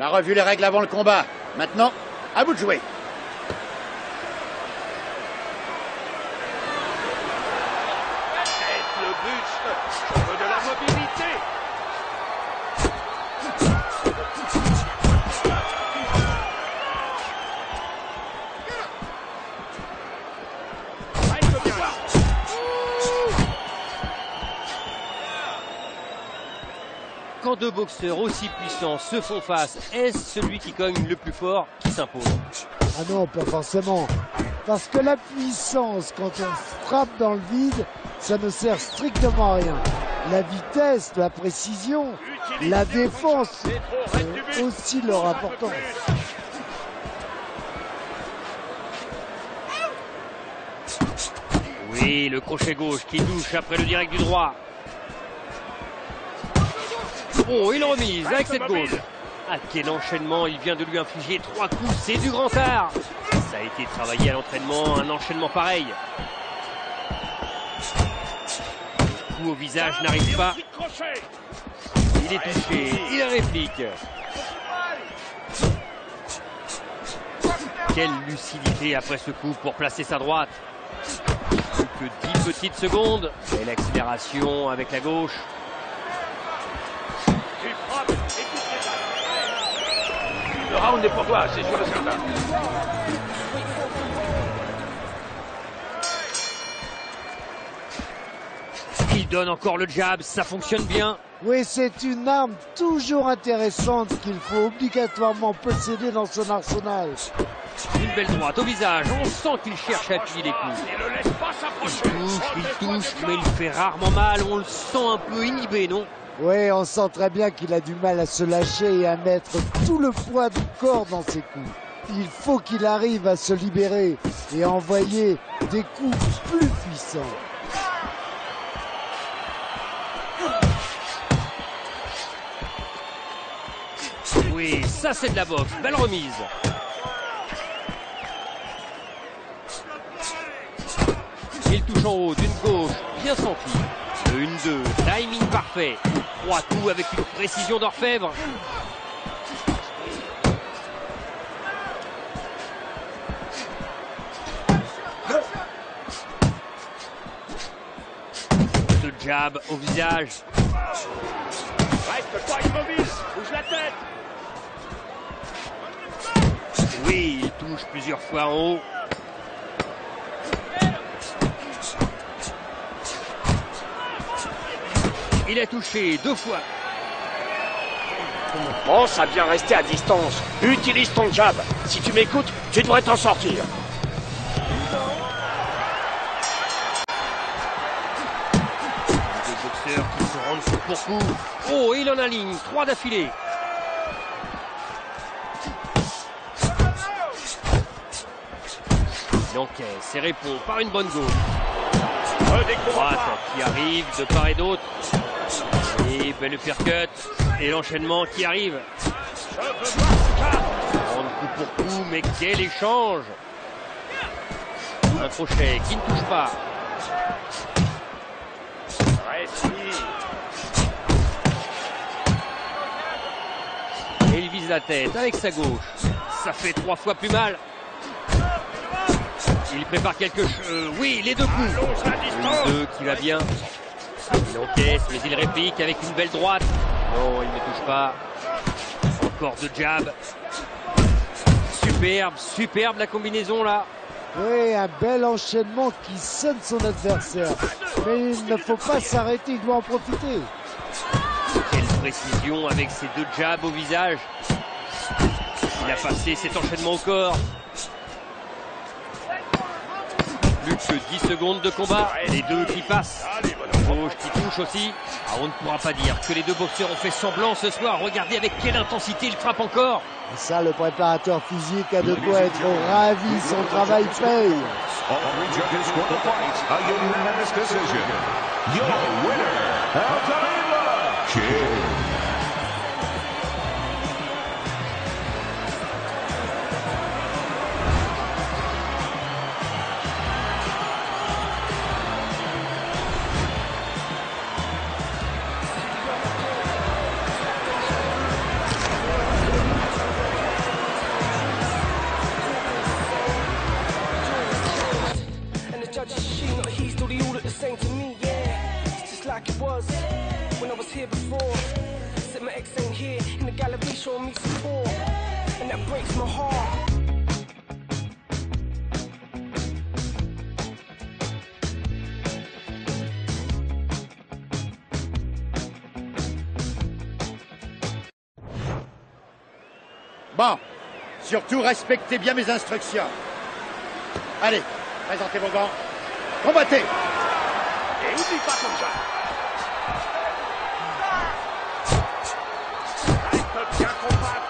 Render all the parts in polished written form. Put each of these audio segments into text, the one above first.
On a revu les règles avant le combat. Maintenant, à vous de jouer. Le but, je veux de la mobilité. Quand deux boxeurs aussi puissants se font face, est-ce celui qui cogne le plus fort qui s'impose? Ah non, pas forcément. Parce que la puissance, quand on frappe dans le vide, ça ne sert strictement à rien. La vitesse, la précision, la défense ont aussi leur importance. Oui, le crochet gauche qui touche après le direct du droit. Oh, il remise avec cette gauche. Ah, quel enchaînement, il vient de lui infliger 3 coups, c'est du grand art. Ça a été travaillé à l'entraînement, un enchaînement pareil. Coup au visage n'arrive pas. Il est touché, il réplique. Quelle lucidité après ce coup pour placer sa droite. Plus que 10 petites secondes. Et l'accélération avec la gauche. Le round est pour toi, c'est sûr et certain. Il donne encore le jab, ça fonctionne bien. Oui, c'est une arme toujours intéressante qu'il faut obligatoirement posséder dans son arsenal. Une belle droite au visage, on sent qu'il cherche à appuyer les coups. Ne le laisse pas s'approcher. Il touche, mais il fait rarement mal, on le sent un peu inhibé, non? Oui, on sent très bien qu'il a du mal à se lâcher et à mettre tout le poids du corps dans ses coups. Il faut qu'il arrive à se libérer et à envoyer des coups plus puissants. Oui, ça c'est de la boxe, belle remise. Il touche en haut d'une gauche, bien senti. 1-2, timing parfait. 3 coups avec une précision d'orfèvre. Le jab au visage. Reste-toi immobile, bouge la tête. Oui, il touche plusieurs fois en haut. Il a touché 2 fois. Pense à bien rester à distance. Utilise ton jab. Si tu m'écoutes, tu devrais t'en sortir. Des boxeurs qui se rendent coup pour coup. Oh, il en aligne 3 d'affilée. Il encaisse et répond par une bonne gauche. Droite qui arrive de part et d'autre. Et belle uppercut. Et l'enchaînement qui arrive. Prendre coup pour coup, mais quel échange! Un crochet qui ne touche pas. Et il vise la tête avec sa gauche. Ça fait 3 fois plus mal. Il prépare quelque chose. Oui, les 2 coups. Une 2 qui va bien. Il encaisse, mais il réplique avec une belle droite. Non, il ne touche pas. Encore 2 jabs. Superbe, superbe la combinaison là. Oui, un bel enchaînement qui sonne son adversaire. Mais il ne faut pas s'arrêter, il doit en profiter. Quelle précision avec ces 2 jabs au visage. Il a passé cet enchaînement au corps. Plus que 10 secondes de combat. Les 2 qui passent. Gauche qui touche aussi. Ah, on ne pourra pas dire que les 2 boxeurs ont fait semblant ce soir. Regardez avec quelle intensité il frappe encore. Et ça, le préparateur physique a de quoi être ravi. Son travail paye. here before. Said my ex ain't here in the gallery showing me support, and that breaks my heart. Bon, surtout respectez bien mes instructions. Allez, présentez vos gants. Combattez! Et oublie pas comme ça. Reste bien compact.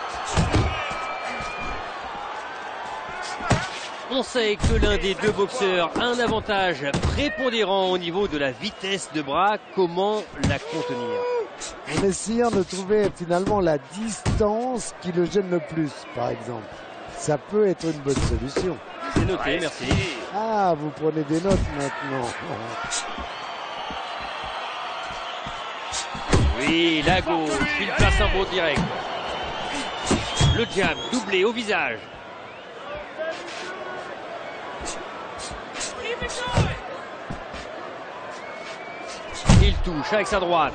On sait que l'un des deux boxeurs a un avantage prépondérant au niveau de la vitesse de bras. Comment la contenir? En essayant de trouver finalement la distance qui le gêne le plus, par exemple. Ça peut être une bonne solution. C'est noté, merci. Ah, vous prenez des notes maintenant. Oui, la gauche, il place un beau direct. Le jab doublé au visage. Il touche avec sa droite.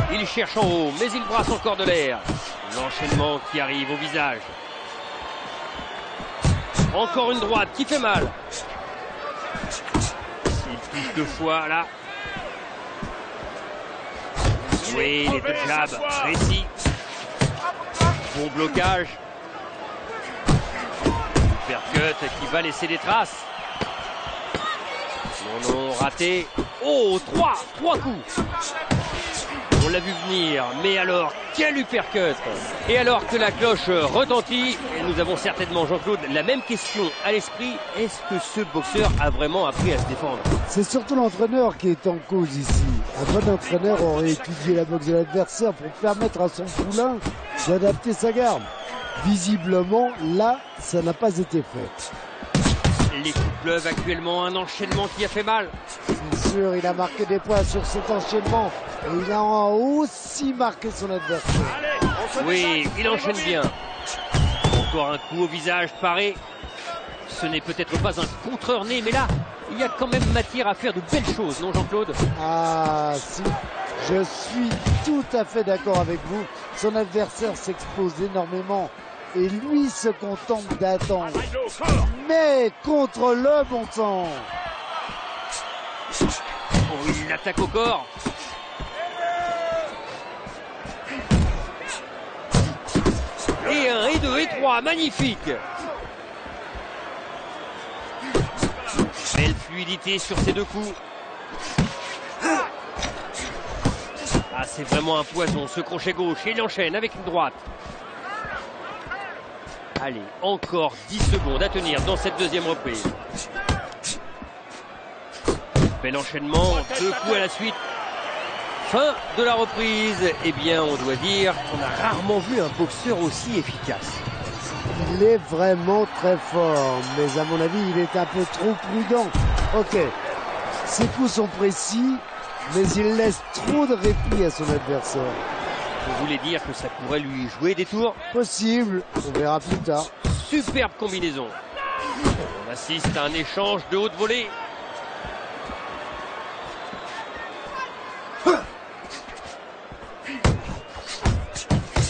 Il cherche en haut, mais il brasse encore de l'air. L'enchaînement qui arrive au visage. Encore une droite qui fait mal. Il touche deux fois là. Oui, les deux jabs précis. Bon blocage. Uppercut qui va laisser des traces. Non, raté. Oh, trois coups. On l'a vu venir, mais alors, quel uppercut! Et alors que la cloche retentit, et nous avons certainement, Jean-Claude, la même question à l'esprit. Est-ce que ce boxeur a vraiment appris à se défendre? C'est surtout l'entraîneur qui est en cause ici. Un bon entraîneur aurait étudié la boxe de l'adversaire pour permettre à son poulain d'adapter sa garde. Visiblement, là, ça n'a pas été fait. Les coups pleuvent actuellement, un enchaînement qui a fait mal. C'est sûr, il a marqué des points sur cet enchaînement. Et il a aussi marqué son adversaire. Oui, il enchaîne bien. Encore un coup au visage paré. Ce n'est peut-être pas un contreur né, mais là, il y a quand même matière à faire de belles choses, non Jean-Claude? Ah si, je suis tout à fait d'accord avec vous. Son adversaire s'expose énormément. Et lui se contente d'attendre. Mais contre le bon sang. Oh, il attaque au corps. Et 1, et 2, et 3, magnifique. Belle fluidité sur ces deux coups. Ah, c'est vraiment un poison, ce crochet gauche. Et il enchaîne avec une droite. Allez, encore 10 secondes à tenir dans cette deuxième reprise. Bel enchaînement, deux coups à la suite. Fin de la reprise. Eh bien, on doit dire qu'on a rarement vu un boxeur aussi efficace. Il est vraiment très fort, mais à mon avis, il est un peu trop prudent. Ok, ses coups sont précis, mais il laisse trop de répit à son adversaire. Vous voulez dire que ça pourrait lui jouer des tours? Possible, on verra plus tard. Superbe combinaison. On assiste à un échange de haute volée.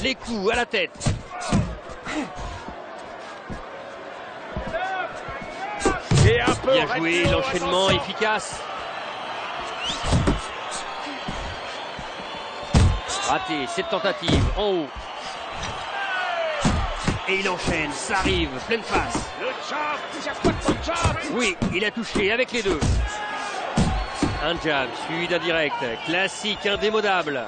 Les coups à la tête. Bien joué, l'enchaînement efficace. Raté cette tentative en haut. Et il enchaîne, ça arrive, pleine face. Oui, il a touché avec les deux. Un jab suivi d'un direct, classique, indémodable.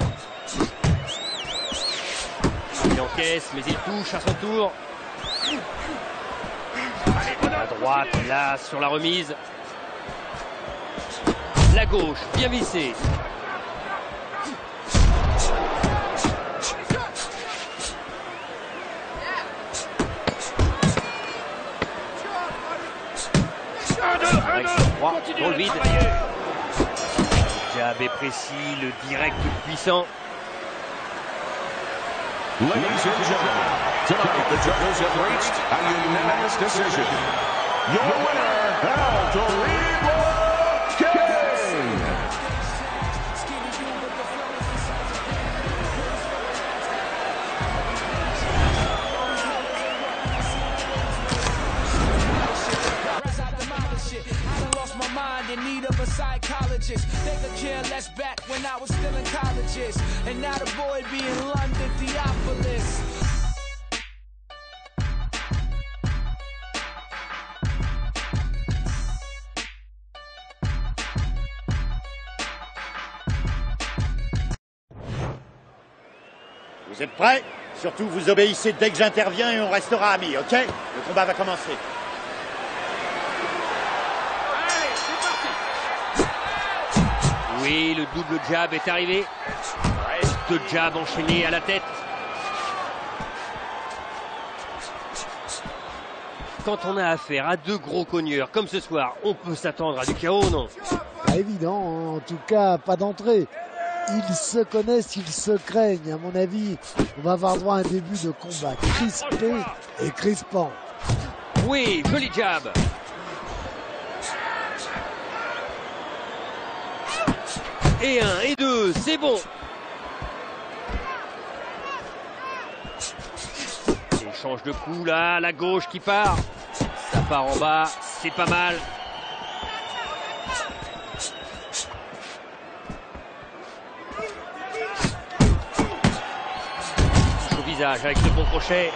Il encaisse, mais il touche à son tour. À droite, là, sur la remise. La gauche, bien vissée. Droit, dans le vide. Le jab est précis, le direct puissant. Ladies and gentlemen, tonight the judges have reached a unanimous decision. Your winner, El Torito King! of a psychologist. They could care less back when I was still in colleges. And now the boy be in London, Theophilus. Vous êtes prêts? Surtout, vous obéissez dès que j'interviens et on restera amis, ok? Le combat va commencer. Allez, c'est parti. Oui, le double jab est arrivé. Deux jabs enchaînés à la tête. Quand on a affaire à deux gros cogneurs comme ce soir, on peut s'attendre à du chaos, non? Pas évident, hein. En tout cas, pas d'entrée. Ils se connaissent, ils se craignent. À mon avis, on va avoir droit à un début de combat crispé et crispant. Oui, joli jab. Et un, et deux, c'est bon. Échange de coups là, la gauche qui part. Ça part en bas, c'est pas mal. Au visage avec ce bon crochet.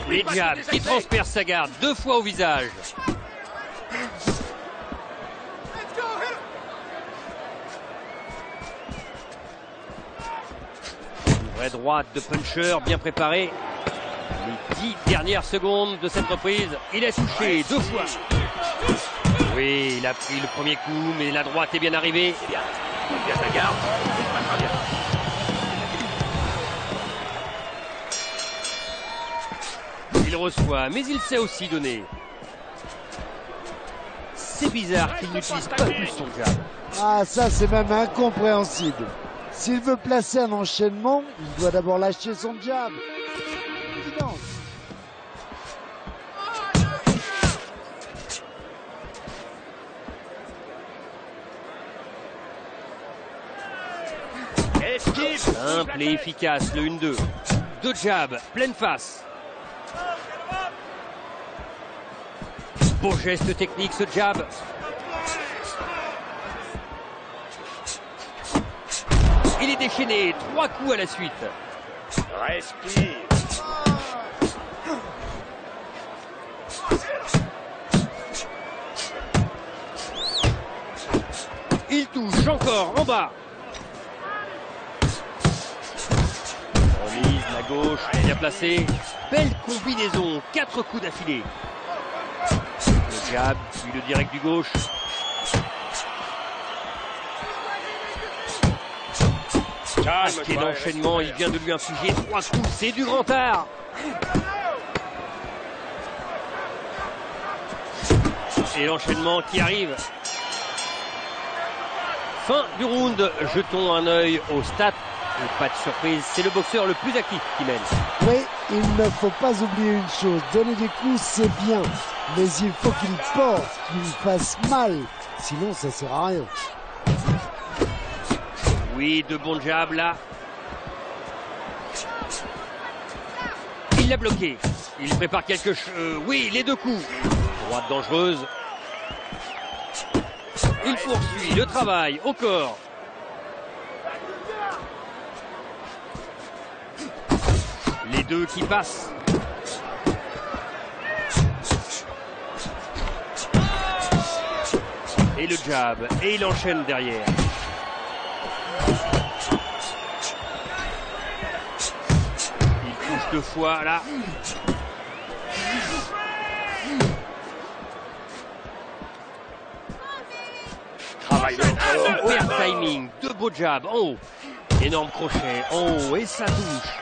Les jabs qui transpercent sa garde deux fois au visage. Une vraie droite de puncher bien préparée. Les 10 dernières secondes de cette reprise. Il a touché deux fois. Oui, il a pris le premier coup, mais la droite est bien arrivée. Bien ta garde. C'est pas très bien. Il reçoit, mais il sait aussi donner. C'est bizarre qu'il n'utilise pas plus son jab. Ah, ça, c'est même incompréhensible. S'il veut placer un enchaînement, il doit d'abord lâcher son jab. Évident. Esquive. Simple et efficace, le 1-2. Deux jabs, pleine face. Beau geste technique, ce jab. Il est déchaîné, 3 coups à la suite. Respire. Il touche encore en bas. Remise, la gauche, bien placée. Belle combinaison, 4 coups d'affilée. Le jab, puis le direct du gauche. Ah, quel enchaînement, il vient de lui infliger 3 coups, c'est du grand art. Et l'enchaînement qui arrive. Fin du round, jetons un œil au stats. Et pas de surprise, c'est le boxeur le plus actif qui mène. Oui, il ne faut pas oublier une chose. Donner des coups, c'est bien. Mais il faut qu'il porte, qu'il fasse mal. Sinon, ça ne sert à rien. Oui, de bons jabs là. Il l'a bloqué. Il prépare quelque chose. Oui, les deux coups. Droite dangereuse. Il poursuit le travail au corps. Les deux qui passent. Et le jab. Et il enchaîne derrière. Il touche deux fois là. Travaille le corps. Super timing. Deux beaux jabs en haut. Énorme crochet en haut. Et ça touche.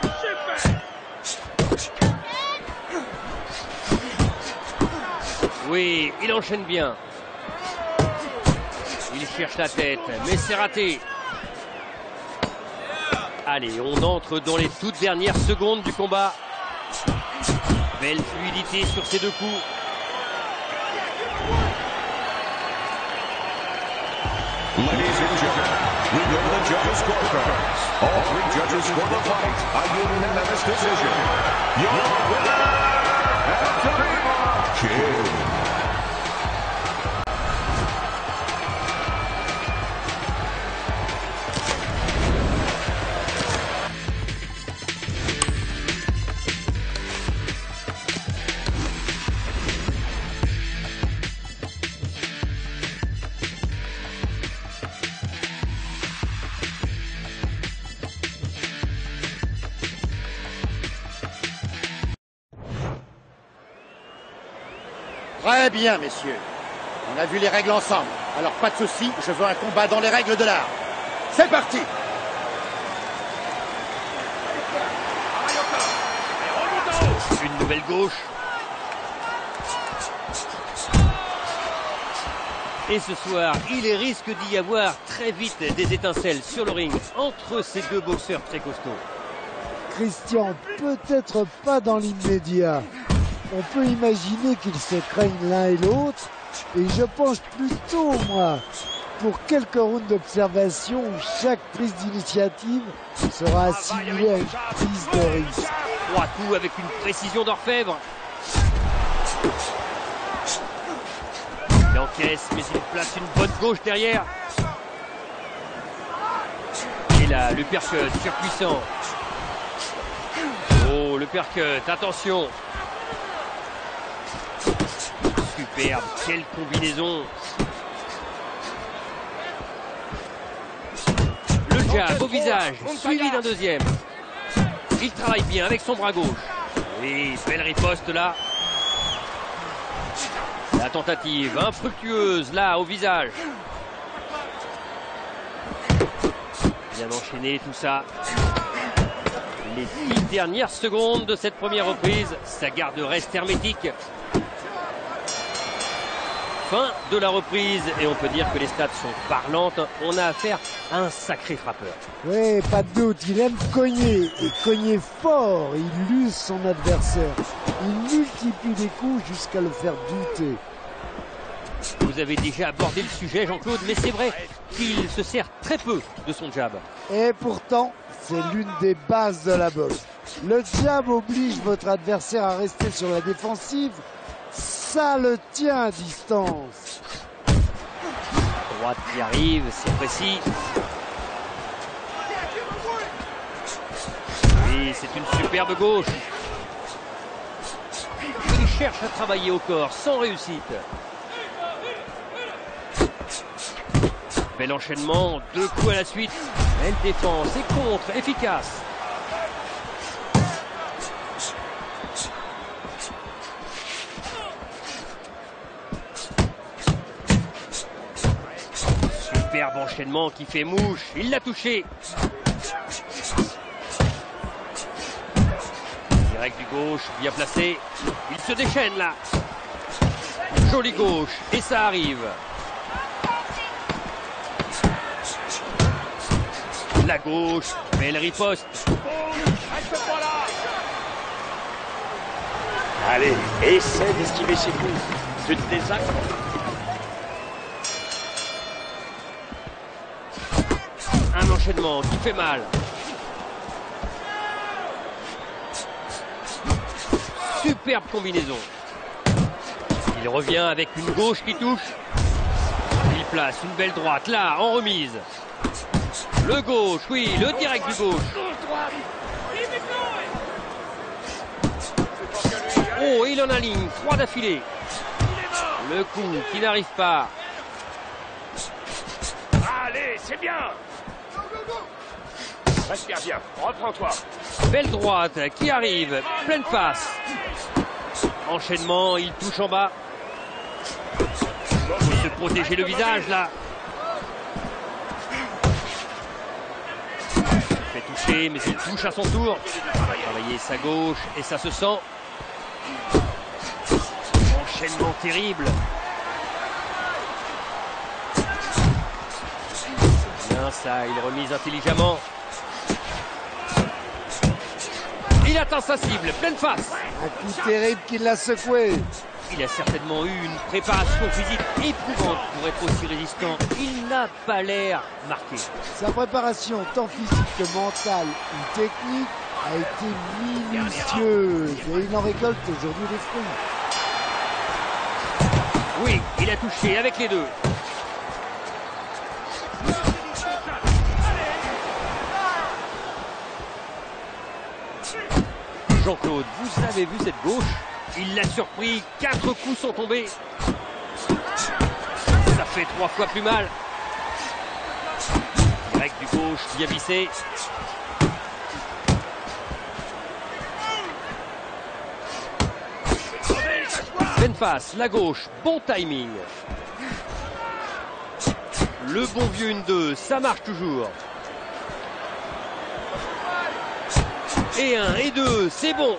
Oui, il enchaîne bien. Il cherche la tête, mais c'est raté. Allez, on entre dans les toutes dernières secondes du combat. Belle fluidité sur ces deux coups. Ladies and gentlemen, we go to the judges' scorecards. All three judges score the fight a unanimous decision. Your winner, Anthony Kid. Très bien, messieurs. On a vu les règles ensemble. Alors pas de souci, je veux un combat dans les règles de l'art. C'est parti! Une nouvelle gauche. Et ce soir, il risque d'y avoir très vite des étincelles sur le ring entre ces deux boxeurs très costauds. Christian, peut-être pas dans l'immédiat. On peut imaginer qu'ils se craignent l'un et l'autre. Et je penche plutôt, moi, pour quelques rounds d'observation où chaque prise d'initiative sera assimilée à une prise de risque. 3 coups avec une précision d'orfèvre. Il encaisse, mais il place une bonne gauche derrière. Et là, le percut surpuissant. Oh, le percut, attention. Superbe, quelle combinaison. Le jab au visage, suivi d'un deuxième. Il travaille bien avec son bras gauche. Oui, belle riposte là. La tentative infructueuse là au visage. Bien enchaîné tout ça. Les 10 dernières secondes de cette première reprise, sa garde reste hermétique. Fin de la reprise et on peut dire que les stats sont parlantes. On a affaire à un sacré frappeur. Oui, pas de doute, il aime cogner et cogner fort. Il use son adversaire. Il multiplie les coups jusqu'à le faire douter. Vous avez déjà abordé le sujet, Jean-Claude, mais c'est vrai qu'il se sert très peu de son jab. Et pourtant, c'est l'une des bases de la boxe. Le jab oblige votre adversaire à rester sur la défensive. Ça le tient à distance. Droite qui arrive, c'est précis. Oui, c'est une superbe gauche. Il cherche à travailler au corps, sans réussite. Bel enchaînement, 2 coups à la suite. Belle défense et contre, efficace. Superbe enchaînement qui fait mouche. Il l'a touché. Direct du gauche, bien placé. Il se déchaîne là. Jolie gauche. Et ça arrive. La gauche. Belle riposte. Allez, essaie d'esquiver ses coups. Tu te désactes. Un enchaînement qui fait mal. Superbe combinaison. Il revient avec une gauche qui touche. Il place une belle droite là, en remise. Le gauche, oui, le direct du gauche. Oh, il en aligne 3 d'affilée. Le coup qui n'arrive pas. Allez, c'est bien. Respire bien, reprends-toi. Belle droite qui arrive, pleine face. Enchaînement, il touche en bas. Il faut se protéger le visage là. Il fait toucher, mais il touche à son tour. Travailler sa gauche et ça se sent. Enchaînement terrible. Bien ça, il remise intelligemment. Il atteint sa cible, pleine face. Un coup terrible qui l'a secoué. Il a certainement eu une préparation physique éprouvante pour être aussi résistant. Il n'a pas l'air marqué. Sa préparation, tant physique que mentale ou technique, a été minutieuse et il en récolte aujourd'hui les fruits. Oui, il a touché avec les deux. Jean-Claude, vous avez vu cette gauche? Il l'a surpris, 4 coups sont tombés. Ça fait 3 fois plus mal. Direct du gauche, bien vissé. Pleine face, la gauche, bon timing. Le bon vieux 1-2, ça marche toujours. Et 1 et 2, c'est bon.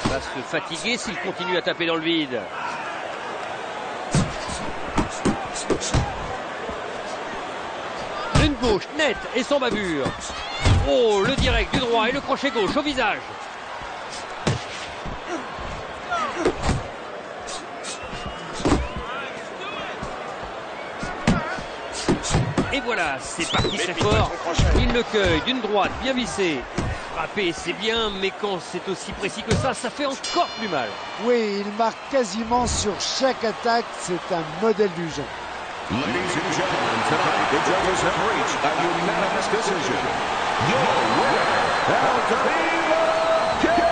Il va se fatiguer s'il continue à taper dans le vide. Une gauche nette et sans bavure. Oh, le direct du droit et le crochet gauche au visage. Et voilà, c'est parti très fort. Il le cueille d'une droite bien vissée. Frapper, c'est bien, mais quand c'est aussi précis que ça fait encore plus mal. Oui, il marque quasiment sur chaque attaque. C'est un modèle du jeu. Ladies and gentlemen, tonight the judges have reached a unanimous decision. Your winner, Altamira King!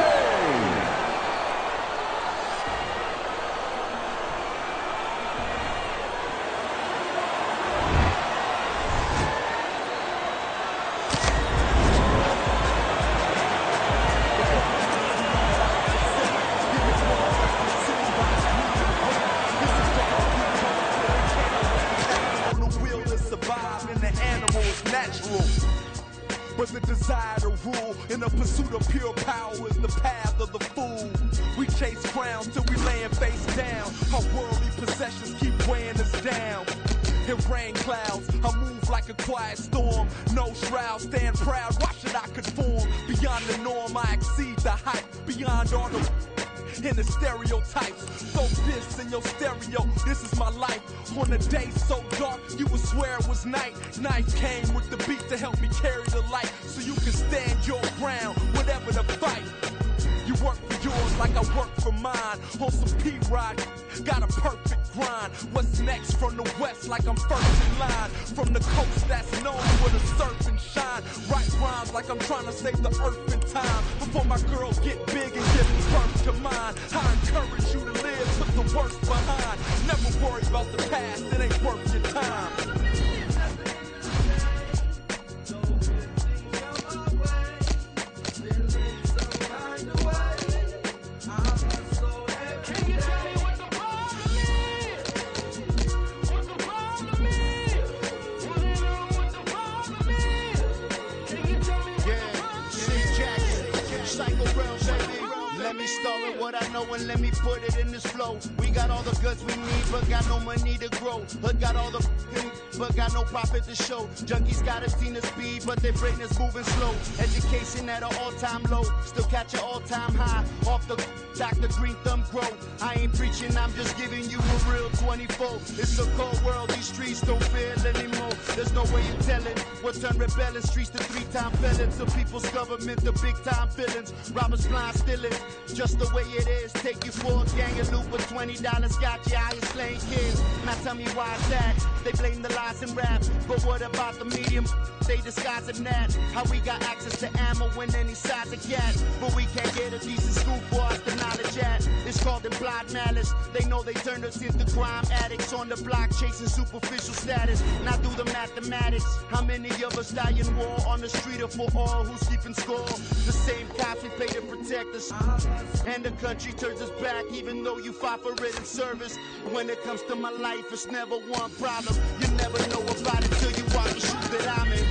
But the desire to rule in the pursuit of pure power is the path of the fool. We chase crowns till we laying face down. Our worldly possessions keep weighing us down. In rain clouds, I move like a quiet storm. No shroud, stand proud. Why should I conform? Beyond the norm, I exceed the hype. Beyond all the in the stereotypes. Throw this in your stereo, this is my life. On a day so dark, you would swear it was night. Knife came with the beat to help me carry the light, so you can stand your ground, whatever the fight. You work for yours like I work for mine. On some P-Rod, got a perfect grind. What's next from the west like I'm first in line. From the coast that's known where the surf and shine. Write rhymes like I'm trying to save the earth in time. Before my girls get big and give birth to mine. I encourage you to live, put the worst behind. Never worry about the past, it ain't worth your time. Let me start with what I know and let me put it in this flow. We got all the goods we need, but got no money to grow. Hood got all the but got no profit to show. Junkies got a team of speed, but their brain is moving slow. Education at an all-time low, still catch an all-time high. Off the Dr. Green Thumb grow. I ain't preaching, I'm just giving you a real 24. It's a cold world, these streets don't feel anymore. There's no way you tell it. What turned rebellion streets to 3-time felons? The people's government, the big-time villains. Robbers blind stealing, just the way it is. Take you for a gang of loot with $20, got your eyes slaying kids. Now tell me why it's that. They blame the lies and rap, but what about the medium? They disguising that. How we got access to ammo when any size of cat, but we can't get a decent school for us to knowledge at. It's called implied malice. They know they turned us into crime addicts on the block chasing superficial status. Now do the mathematics. How many of us die in war on the street or for all who's keeping score? The same cops we pay to protect us, and the country turns us back even though you fought for it in service. When it comes to my life, it's never one problem. You never know about it till you walk the shoes that I'm in.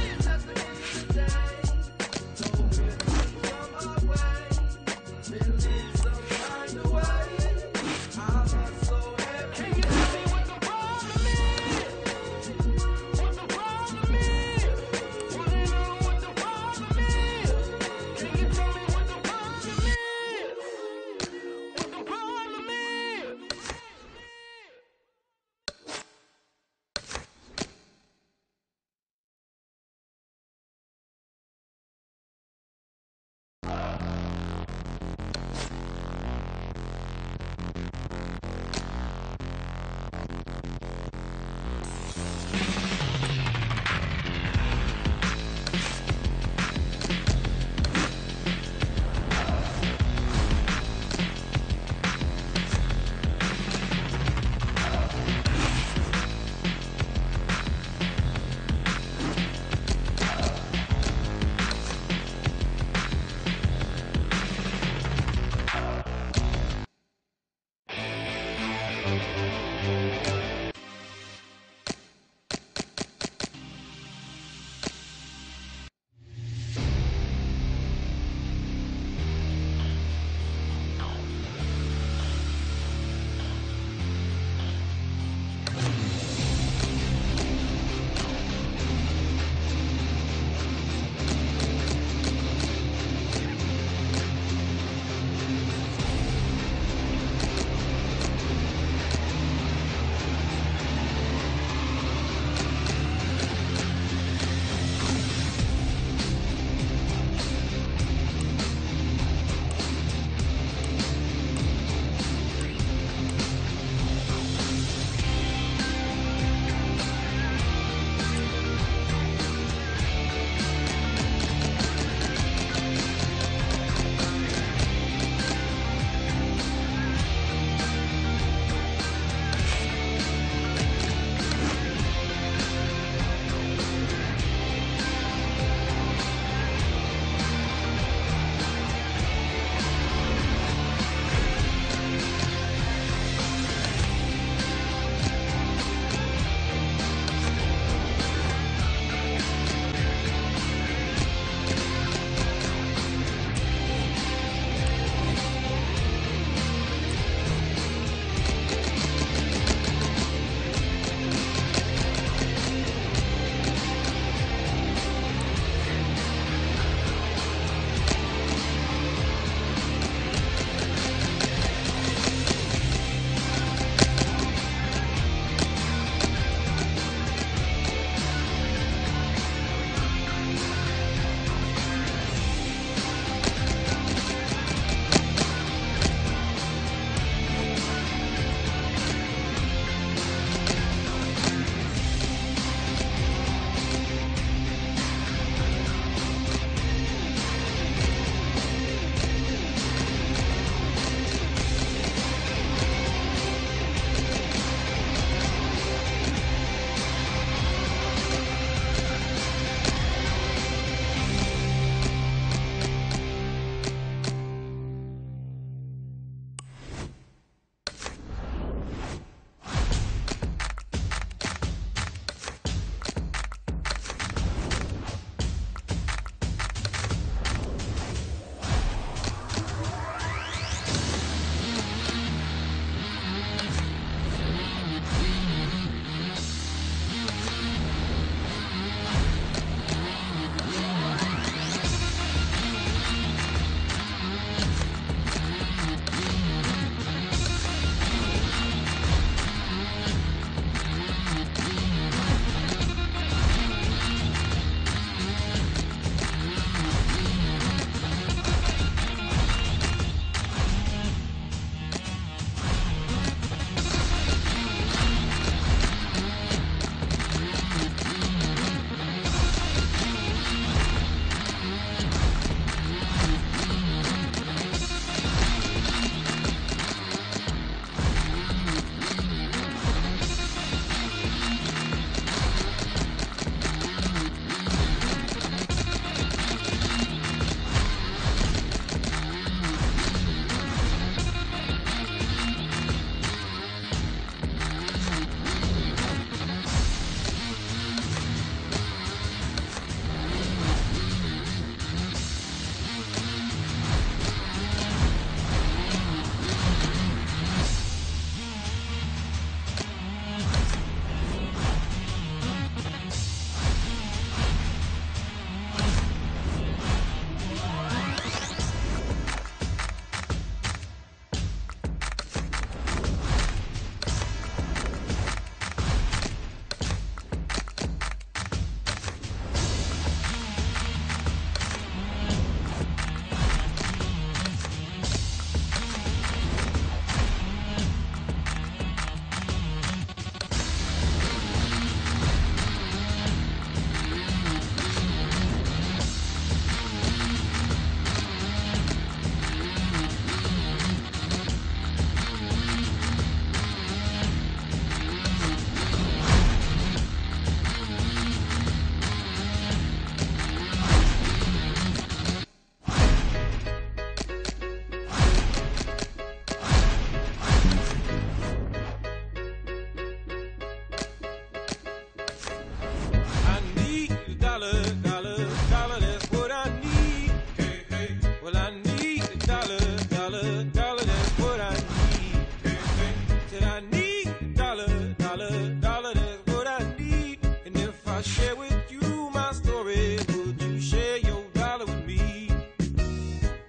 I share with you my story, would you share your dollar with me?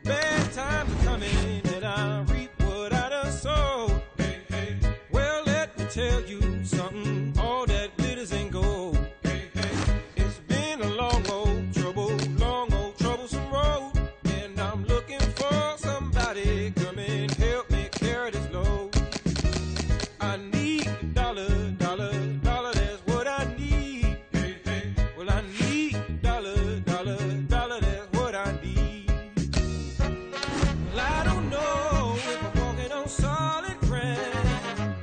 Bad times are coming and I reap what I done sowed. Hey, hey. Well, let me tell you something, all that glitters ain't gold. Hey, hey. It's been a long old troublesome road, and I'm looking for somebody come and help me carry this load. I need a dollar, that's what I need. Hey, hey. Well, I need a dollar, that's what I need. Well, I don't know if I'm walking on solid ground,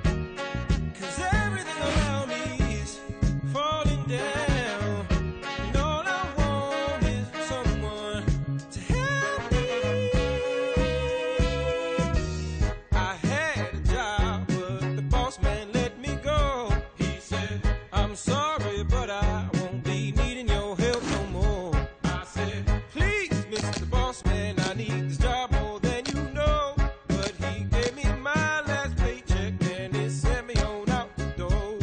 'cause everything around me is falling down. And all I want is someone to help me. I had a job, but the boss man let me go. He said, I'm sorry, but I won't be needing your help no more. I said, please, Mr. Boss Man, I need this job more than you know. But he gave me my last paycheck and it sent me on out the door.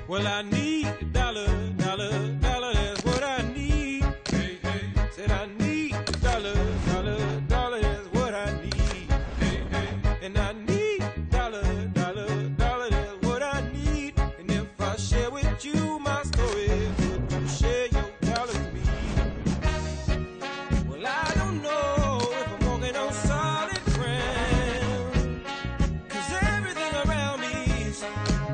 Well, I need a dollar, that's what I need. Hey, hey. Said I need a dollar, that's what I need. Hey, hey. And I need a dollar, that's what I need. And if I share with you my story, would you share your dollar with me? Well, I don't know if I'm walking on solid ground, 'cause everything around me is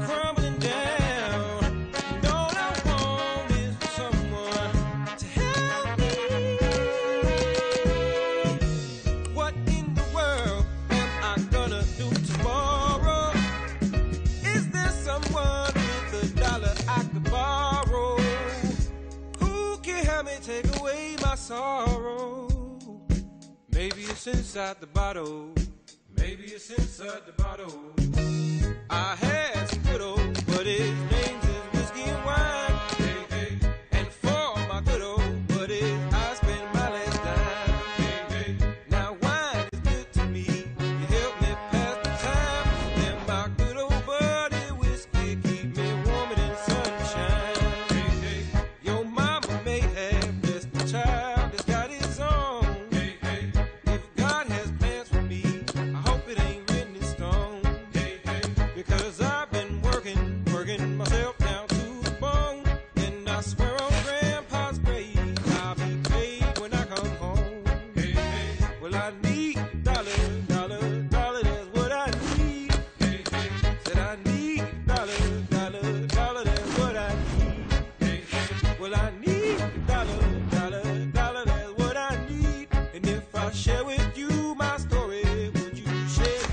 crumbling down. And all I want is someone to help me. What in the world am I gonna do tomorrow? Is there someone with a dollar I could borrow? Who can help me take away my sorrow? Maybe it's inside the bottle. Maybe it's inside the bottle. I had some good old, but his name's is whiskey and wine. Hey, hey. And for my good old buddy, I spend my last dime. Hey, hey. Now wine is good to me. You help me pass the time. And my good old buddy, whiskey, keep me warmer than sunshine. Hey, hey. Your mama may have blessed the child that's got his own. Hey, hey. If God has plans for me, I hope it ain't written in stone. Hey, hey. Because I've been working myself down to the bone. And I swear on Grandpa's grave, I'll be paid when I come home. Hey, hey. Well, I need a dollar, that's what I need. Hey, hey. Said I need a dollar, that's what I need. Hey, hey. Well, I need a dollar, that's what I need. And if I share with you my story, would you share?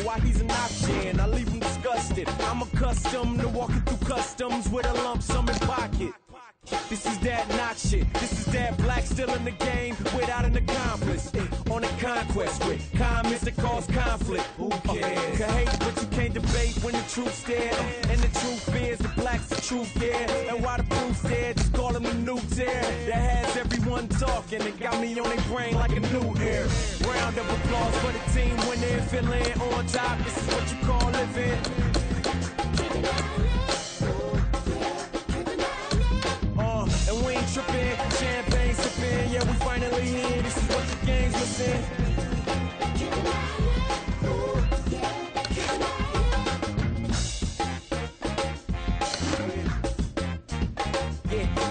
Why he's an option, I leave him disgusted. I'm accustomed to walking through customs with a lump sum in pocket. This is that knock shit. This is that black still in the game without an accomplice. On a conquest with comments that cause conflict. Who cares? Can hate, but you can't debate when the truth's there. And the truth is the black's the truth, yeah. And why the proof's there, just call him a new tear. That has everyone talking and got me on their brain like a new air. Round of applause for the team when they're feeling on top. This is what you call it. living. And we ain't tripping, champagne sipping. Yeah, we finally here. This is what the game's missing.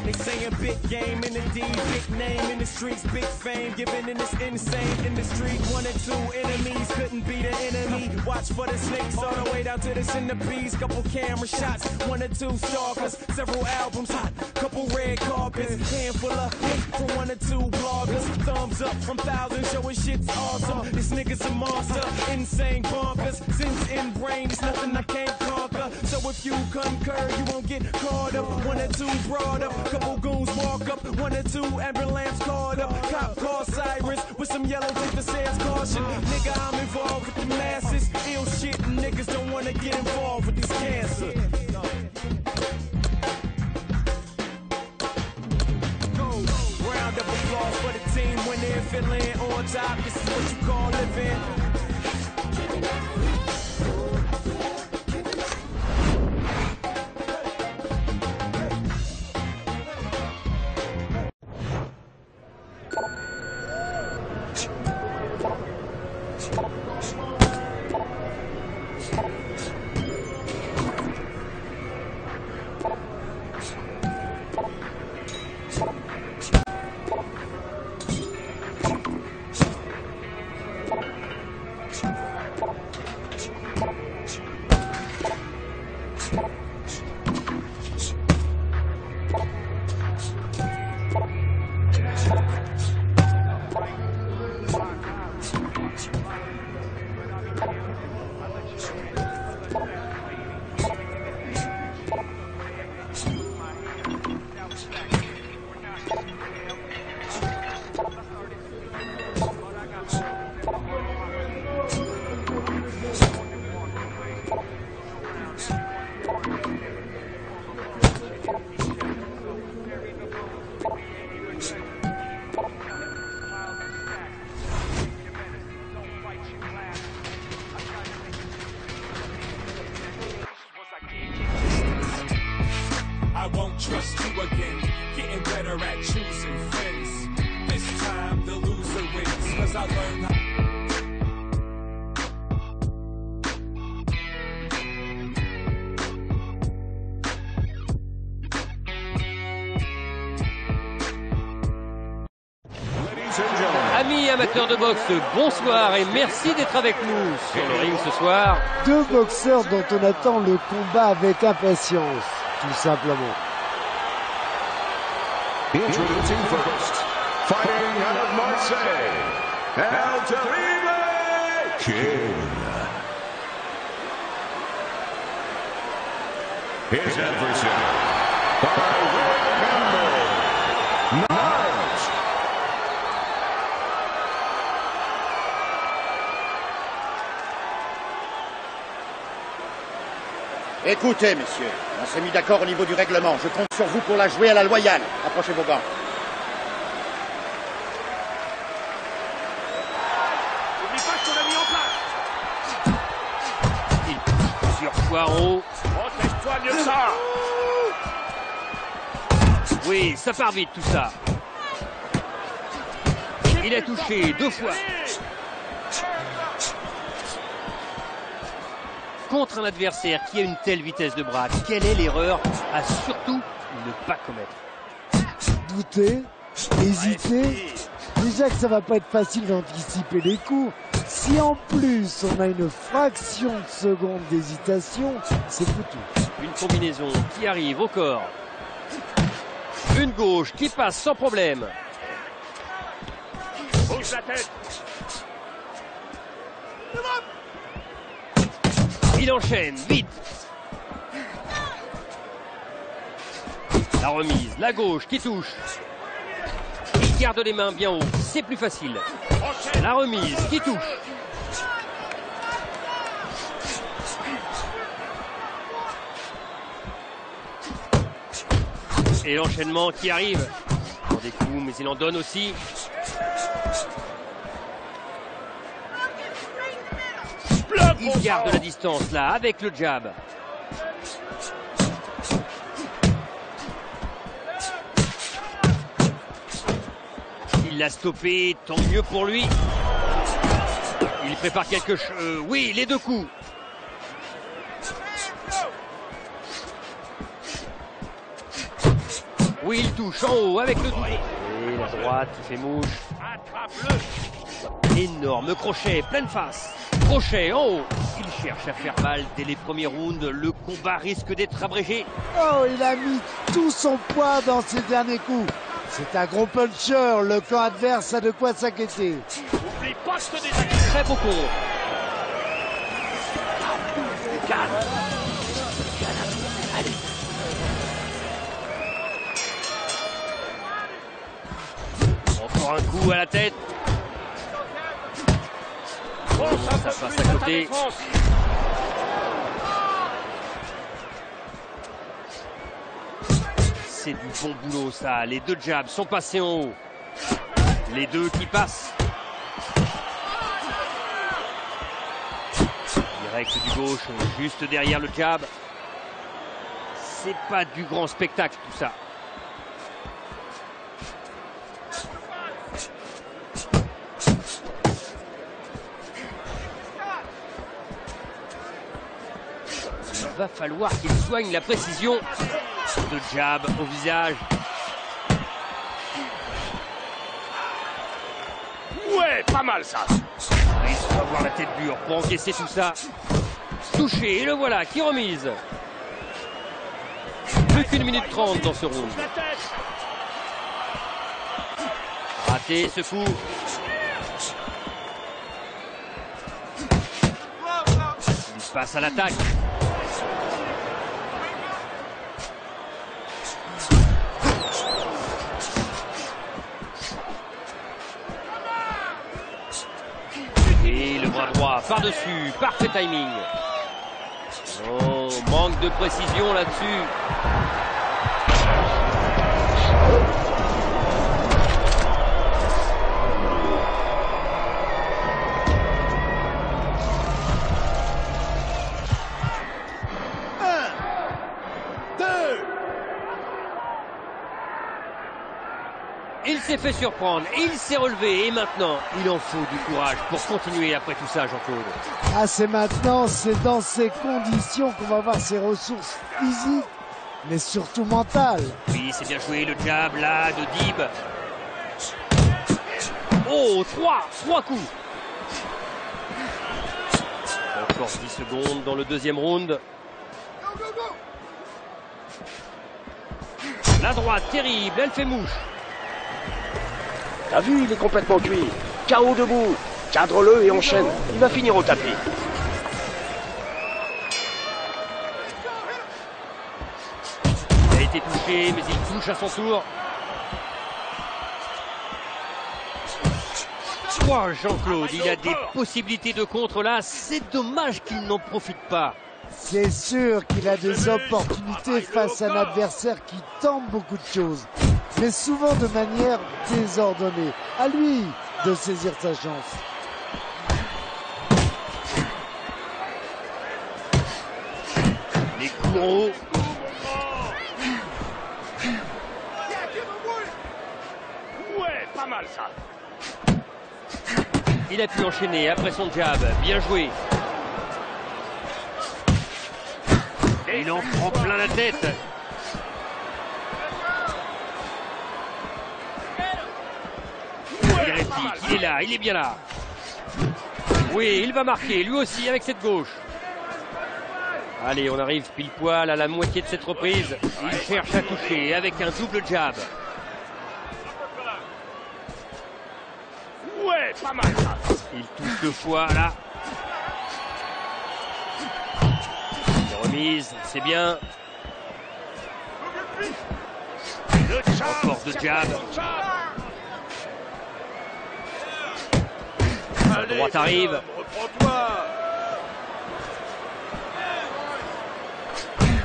They saying big game in the D, big name in the streets, big fame, given in this insane industry. 1 or 2 enemies couldn't be the enemy. Watch for the snakes all the way down to the centipedes. Couple camera shots, 1 or 2 stalkers, several albums hot, couple red carpets, handful of hate from 1 or 2 bloggers. Thumbs up from thousands, showing shit's awesome. This nigga's a monster, insane bonkers. Since in brain, it's nothing I can't conquer. So if you concur, you won't get caught up. 1 or 2 brought up. Couple goons walk up, 1 or 2 ambulance called up. Cop call sirens with some yellow tape that says caution. Nigga, I'm involved with the masses. Ill shit, and niggas don't wanna get involved with this cancer. Round of applause for the team when they're feeling on top. This is what you call living. I won't trust you again. Getting better at choosing friends. This time the loser wins. Cause I learned how. Amis amateurs de boxe, bonsoir et merci d'être avec nous sur le ring ce soir. 2 boxeurs dont on attend le combat avec impatience, tout simplement. Introducing first, fighting out of Marseille, El Terrible Kid. His adversary, by Red Campbell, Knives. Écoutez, messieurs, on s'est mis d'accord au niveau du règlement. Je compte sur vous pour la jouer à la loyale. Approchez vos gants. N'oublie pas ce qu'on a mis en place. Il pousse plusieurs fois en haut. Protège-toi mieux que ça. Oui, ça part vite tout ça. Il a touché 2 fois. Contre un adversaire qui a une telle vitesse de bras, quelle est l'erreur à surtout ne pas commettre? Douter, hésiter, déjà que ça va pas être facile d'anticiper les coups. Si en plus on a une fraction de seconde d'hésitation, c'est foutu. Une combinaison qui arrive au corps. Une gauche qui passe sans problème. Bouge la tête. Il enchaîne, vite. La remise, la gauche qui touche. Il garde les mains bien haut, c'est plus facile. La remise qui touche. Et l'enchaînement qui arrive. Pour des coups, mais il en donne aussi. Il garde la distance là avec le jab. Il l'a stoppé, tant mieux pour lui. Il prépare quelque chose. Oui, les deux coups. Oui, il touche en haut avec le double. Et la droite qui fait mouche. Énorme crochet, pleine face. Crochet en haut. Il cherche à faire mal dès les premiers rounds. Le combat risque d'être abrégé. Oh, il a mis tout son poids dans ses derniers coups. C'est un gros puncher. Le camp adverse a de quoi s'inquiéter. N'oublie pas ce désaccord. Très beau contre. Calme. Allez. Encore un coup à la tête. Ça passe à côté. C'est du bon boulot ça. Les deux jabs sont passés en haut. Les deux qui passent. Direct du gauche, juste derrière le jab. C'est pas du grand spectacle tout ça. Il va falloir qu'il soigne la précision. De jab au visage. Ouais, pas mal ça. Il faut avoir la tête dure pour encaisser tout ça. Touché, et le voilà qui remise. Plus qu'une minute 30 dans ce round. Raté ce coup. Il passe à l'attaque. Et le bras droit par-dessus, parfait timing. Oh, manque de précision là-dessus. Il s'est fait surprendre, il s'est relevé et maintenant, il en faut du courage pour continuer après tout ça, Jean-Claude. Ah, c'est maintenant, c'est dans ces conditions qu'on va voir ses ressources physiques, mais surtout mentales. Oui, c'est bien joué, le jab là de Dib. Oh, trois coups. Encore 10 secondes dans le deuxième round. La droite, terrible, elle fait mouche. T'as vu, il est complètement cuit. KO debout. Cadre-le et enchaîne. Il va finir au tapis. Il a été touché, mais il touche à son tour. Oh, Jean-Claude, il a des possibilités de contre là. C'est dommage qu'il n'en profite pas. C'est sûr qu'il a des opportunités face à un adversaire qui tente beaucoup de choses, mais souvent de manière désordonnée. À lui de saisir sa chance. Les coups en haut. Ouais, pas mal ça. Il a pu enchaîner après son jab. Bien joué. Il en prend plein la tête. Il réplique, il est là, il est bien là. Oui, il va marquer, lui aussi, avec cette gauche. Allez, on arrive pile poil à la moitié de cette reprise. Il cherche à toucher avec un double jab. Ouais, pas mal ça. Il touche 2 fois, là. Remise, c'est bien. Encore de jab. La droite arrive.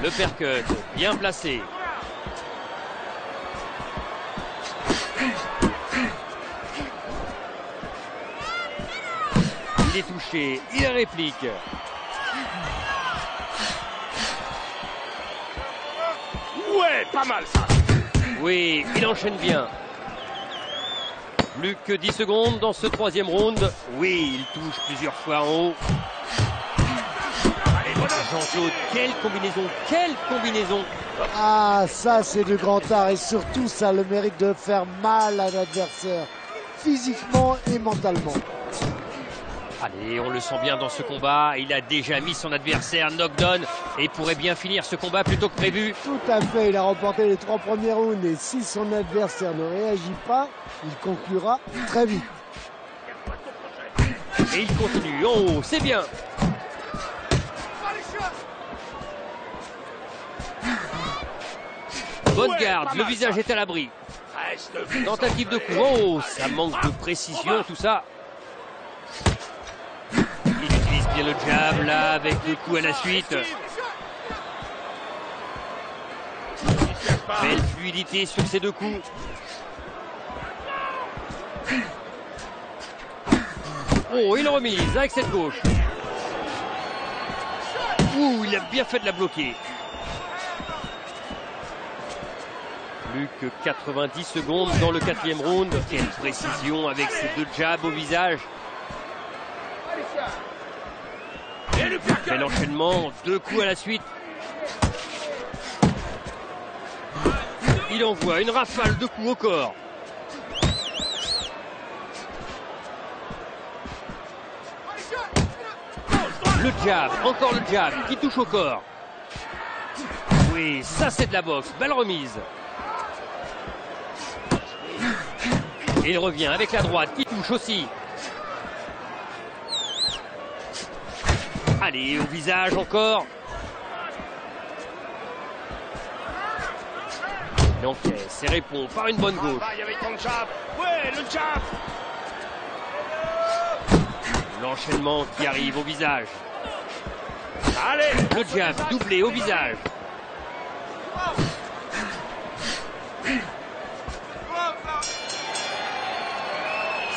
Le percut, bien placé. Il est touché, il réplique. Ouais, pas mal ça. Oui, il enchaîne bien. Plus que 10 secondes dans ce troisième round. Oui, il touche plusieurs fois en haut. Jean-Claude, quelle combinaison, quelle combinaison! Ah, ça c'est du grand art et surtout ça a le mérite de faire mal à l'adversaire, physiquement et mentalement. Allez, on le sent bien dans ce combat. Il a déjà mis son adversaire knockdown et pourrait bien finir ce combat plus tôt que prévu. Tout à fait, il a remporté les 3 premiers rounds et si son adversaire ne réagit pas, il conclura très vite. Et il continue en haut, c'est bien. Bonne garde, le visage est à l'abri. Tentative de coup. Oh, ça manque de précision, tout ça. Il utilise bien le jab, là, avec le coup à la suite. Belle fluidité sur ces 2 coups. Oh, il remise avec cette gauche. Ouh, il a bien fait de la bloquer. Plus que 90 secondes dans le 4e round. Quelle précision avec ces 2 jabs au visage. Quel enchaînement, 2 coups à la suite. Il envoie une rafale de coups au corps. Le jab, encore le jab qui touche au corps. Oui, ça c'est de la boxe, belle remise. Et il revient avec la droite qui touche aussi. Allez, au visage encore. Il encaisse et répond par une bonne gauche. Ouais, le jab. L'enchaînement qui arrive au visage. Allez, le jab doublé au visage.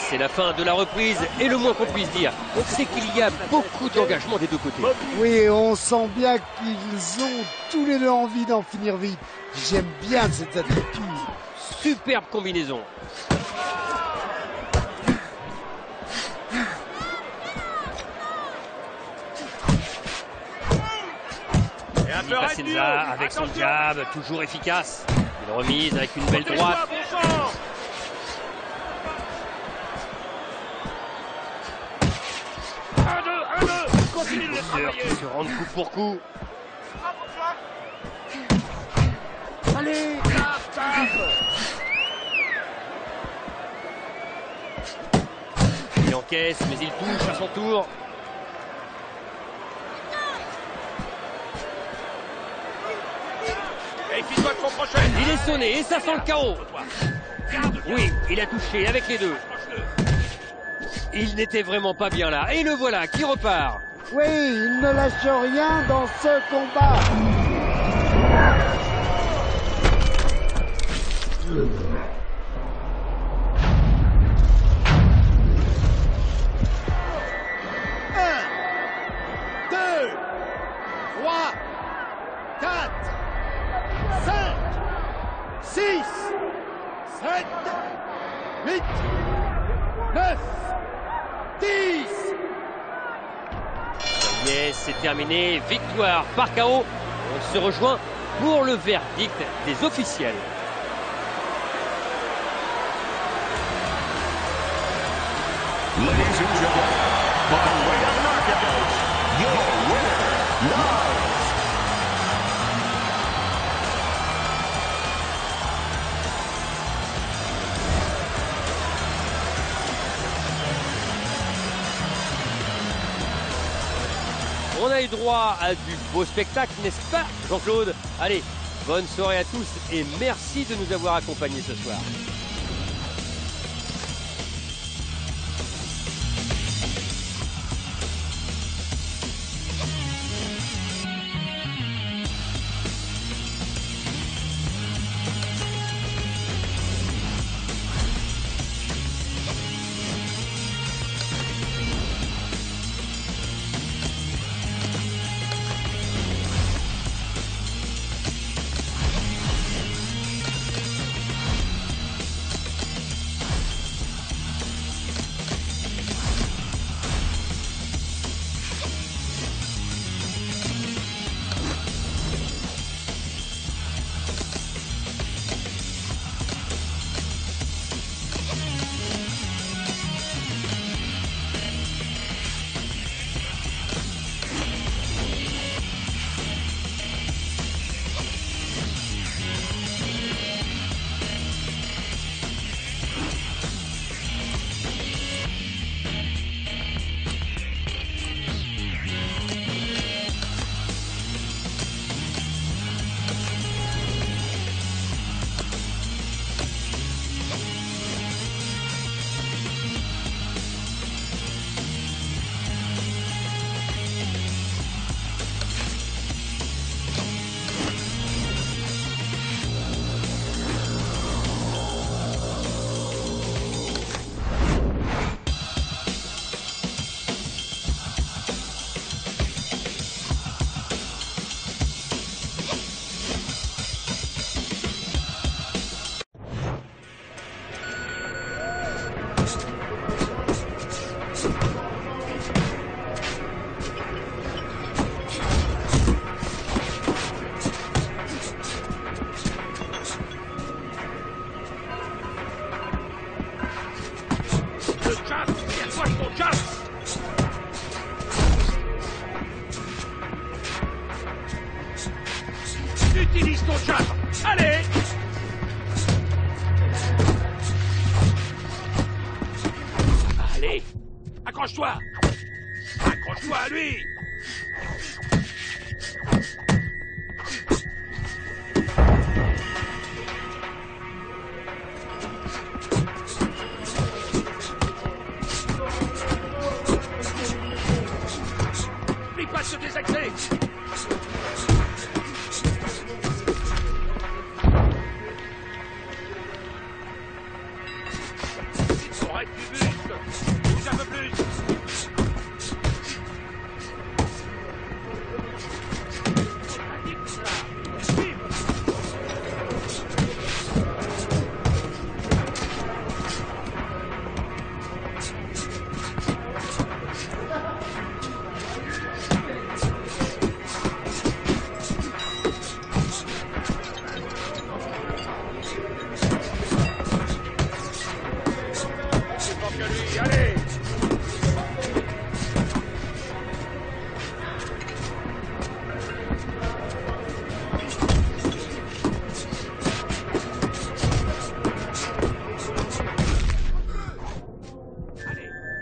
C'est la fin de la reprise et le moins qu'on puisse dire, c'est qu'il y a beaucoup d'engagement des 2 côtés. Oui, on sent bien qu'ils ont tous les 2 envie d'en finir vite. J'aime bien cette attitude. Superbe combinaison. Nicolas Senza avec son jab, toujours efficace. Une remise avec une belle droite. Les boxeurs qui se rendent coup pour coup. allez, Il encaisse, mais il touche à son tour. Il est sonné et ça sent le chaos. Oui, il a touché avec les 2. Il n'était vraiment pas bien là. Et le voilà qui repart. Oui, il ne lâche rien dans ce combat. Un, 2, 3, 4, 5, 6, 7, 8, 9, 10. Yes, c'est terminé. Victoire par KO. On se rejoint pour le verdict des officiels. Ladies and gentlemen, by way of knockout, your winner, Nas. On a eu droit à du beau spectacle, n'est-ce pas, Jean-Claude? Allez, bonne soirée à tous et merci de nous avoir accompagnés ce soir. Utilise ton jab. Allez! Allez! Accroche-toi! Accroche-toi à lui! N'oublie pas de se désaxer! Il faut arrêter du buste! Bouge un peu plus!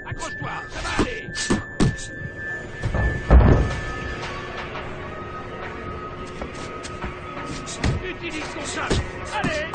Accroche-toi, ça va aller! Utilise ton chat! Allez!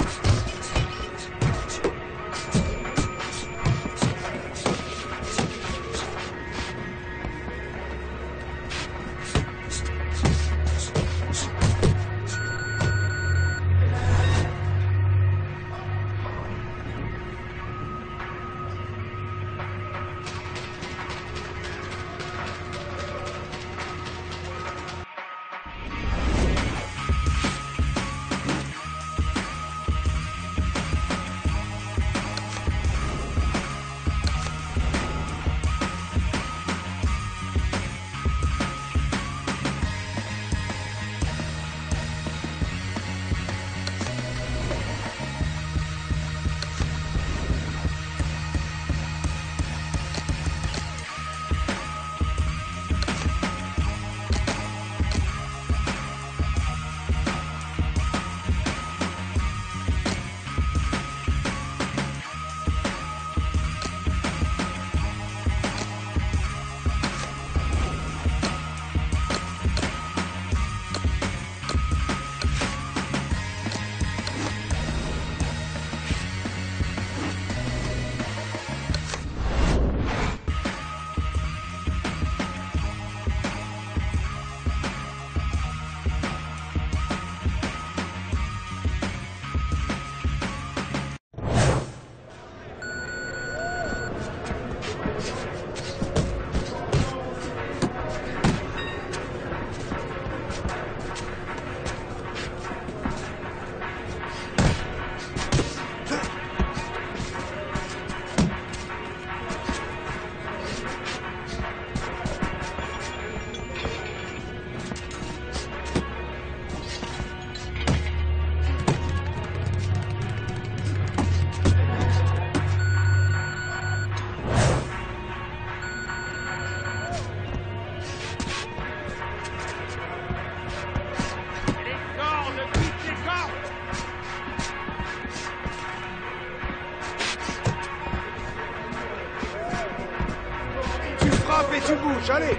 Et tu bouges, allez!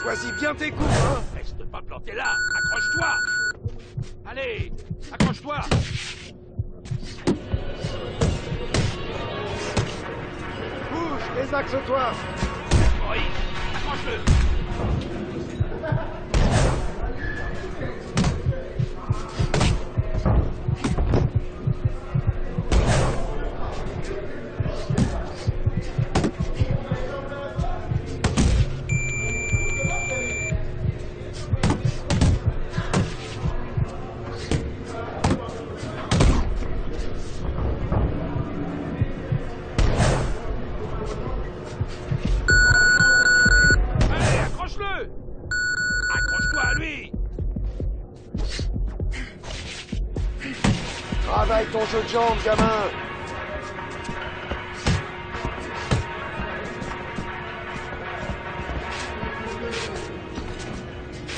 Choisis bien tes coups, hein! Reste pas planté là! Accroche-toi! Allez! Accroche-toi! Bouge, désaxe-toi! Oui! Accroche-le! Allez, Travaille ton jeu de jambes, gamin.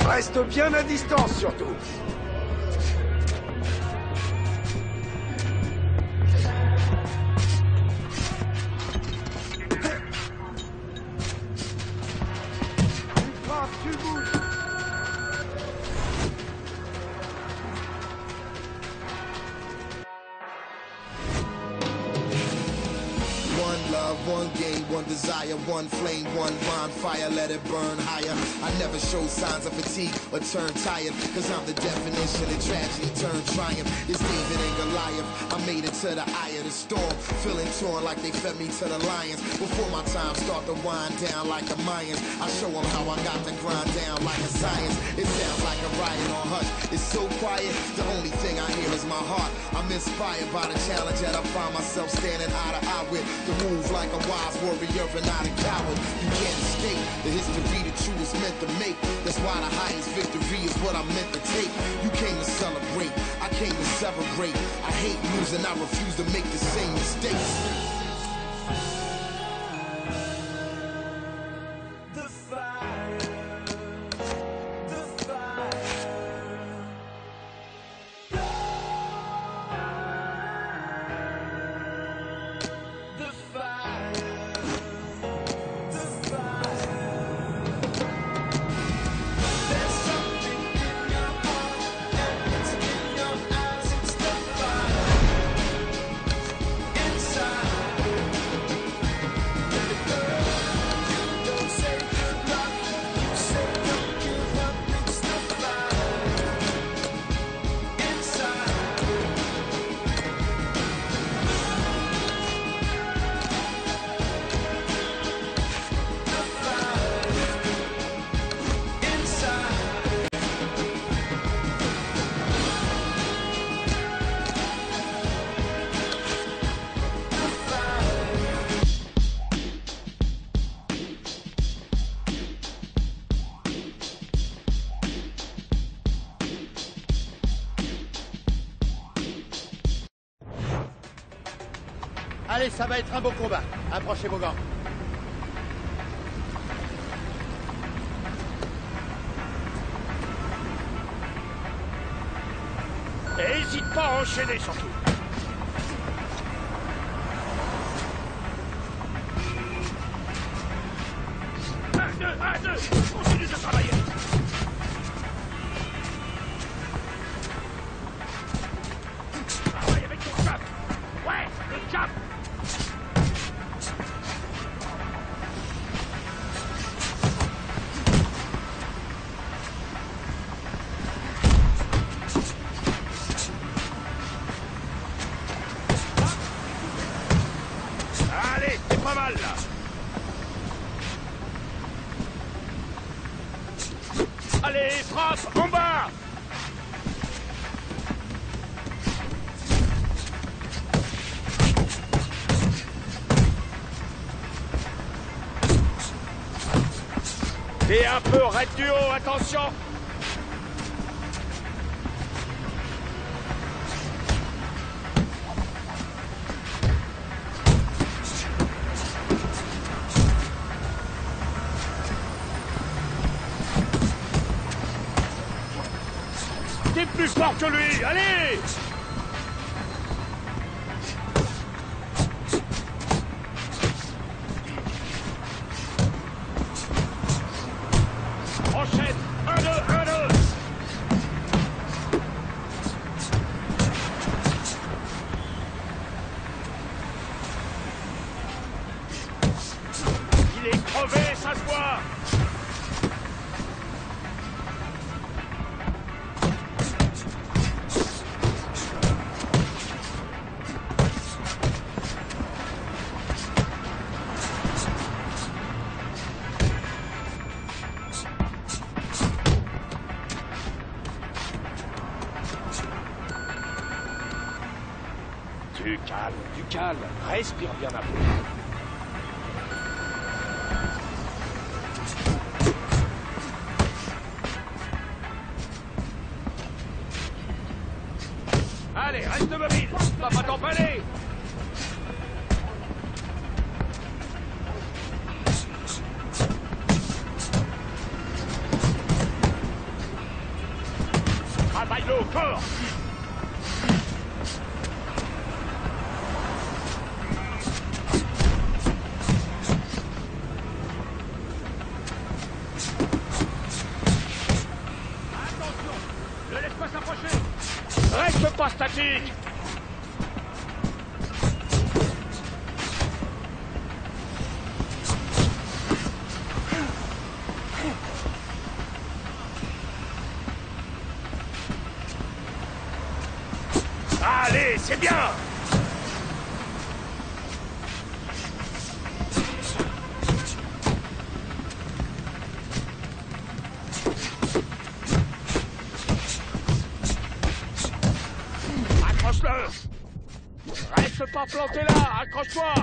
Reste bien à distance, surtout. Tu bouges. One love, one game, one desire, one flame, one bonfire, let it burn higher. I never show signs of fatigue or turn tired, cause I'm the definition of tragedy turned triumph. It's David and Goliath, I made it to the eye of the storm, feeling torn like they fed me to the lions. Before my time start to wind down like a Mayans, I show them how I got to grind down like a science. It sounds like a riot on hush, it's so quiet, the only thing I hear is my heart. I'm inspired by the challenge that I find myself standing eye to eye with. To move like a wise warrior and not a coward. You can't escape the history that you was meant to make. That's why the highest victory is what I'm meant to take. You came to celebrate, I came to celebrate. I hate losing, I refuse to make the same mistakes. Allez, ça va être un beau combat. Approchez vos gants. Et hésite pas à enchaîner, surtout. Un, deux, continue de travailler. Travaille avec ton cap. Ouais, le cap. Allez, c'est pas mal là. Allez, frappe, en bas. Et un peu, raide du haut, attention. T'es plus fort que lui, allez! Enchaîne, 1, 2, 1, 2. Il est crevé, ça se voit. Du calme, respire bien un peu. Allez, reste mobile. Va pas t'emballer. Travaille-le au corps. Attention, ne laisse pas s'approcher. Reste pas statique. Allez, c'est bien. Accroche-le. Reste pas planté là, accroche-toi.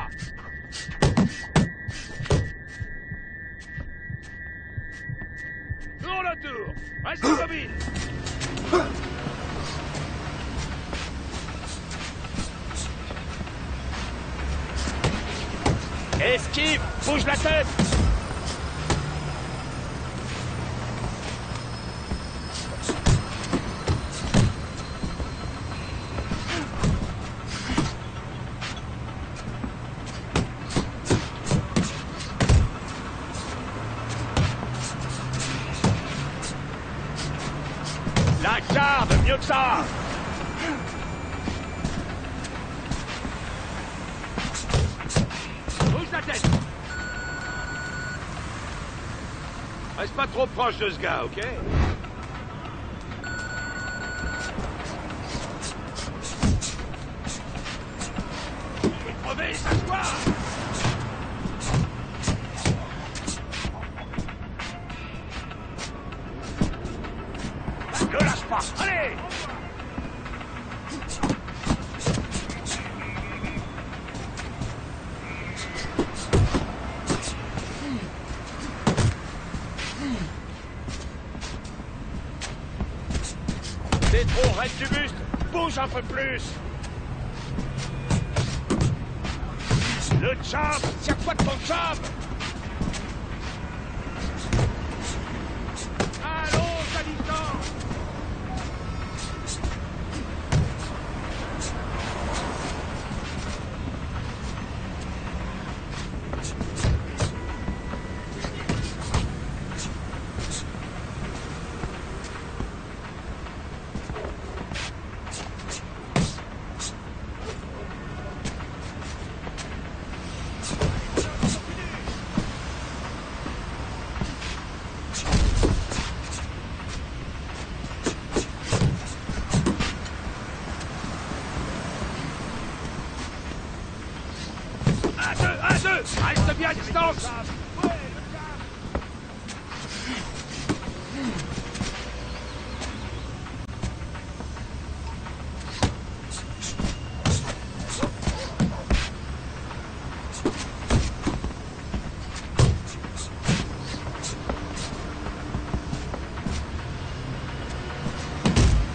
Tourne la tour. Reste mobile. Esquive, bouge la tête. La garde, mieux que ça. Bouge la tête. Reste pas trop proche de ce gars, ok? Il est crevé, s'asseoir. Ne lâche pas, allez! C'est trop, reste du buste. Bouge un peu plus. Le jab, serre-toi de ton jab. Allons, à distance. Reste bien à distance.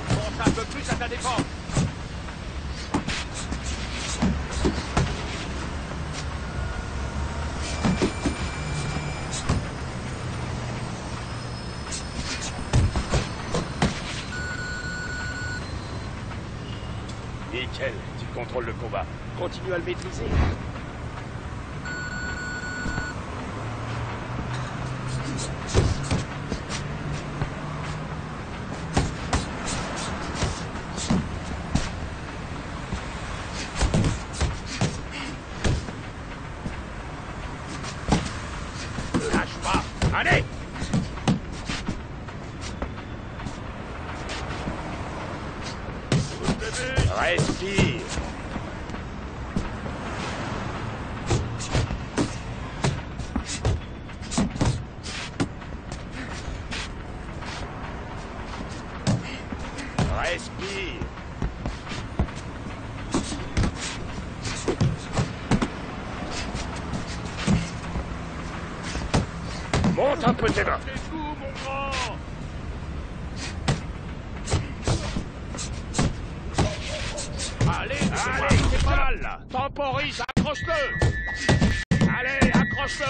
Pense un peu plus à ta défense. Nickel, tu contrôles le combat. Continue à le maîtriser. Lâche pas. Allez! Respire. Respire. Monte un peu tes mains. C'est tout, mon grand. là. Temporise, accroche-le. Allez, accroche-le.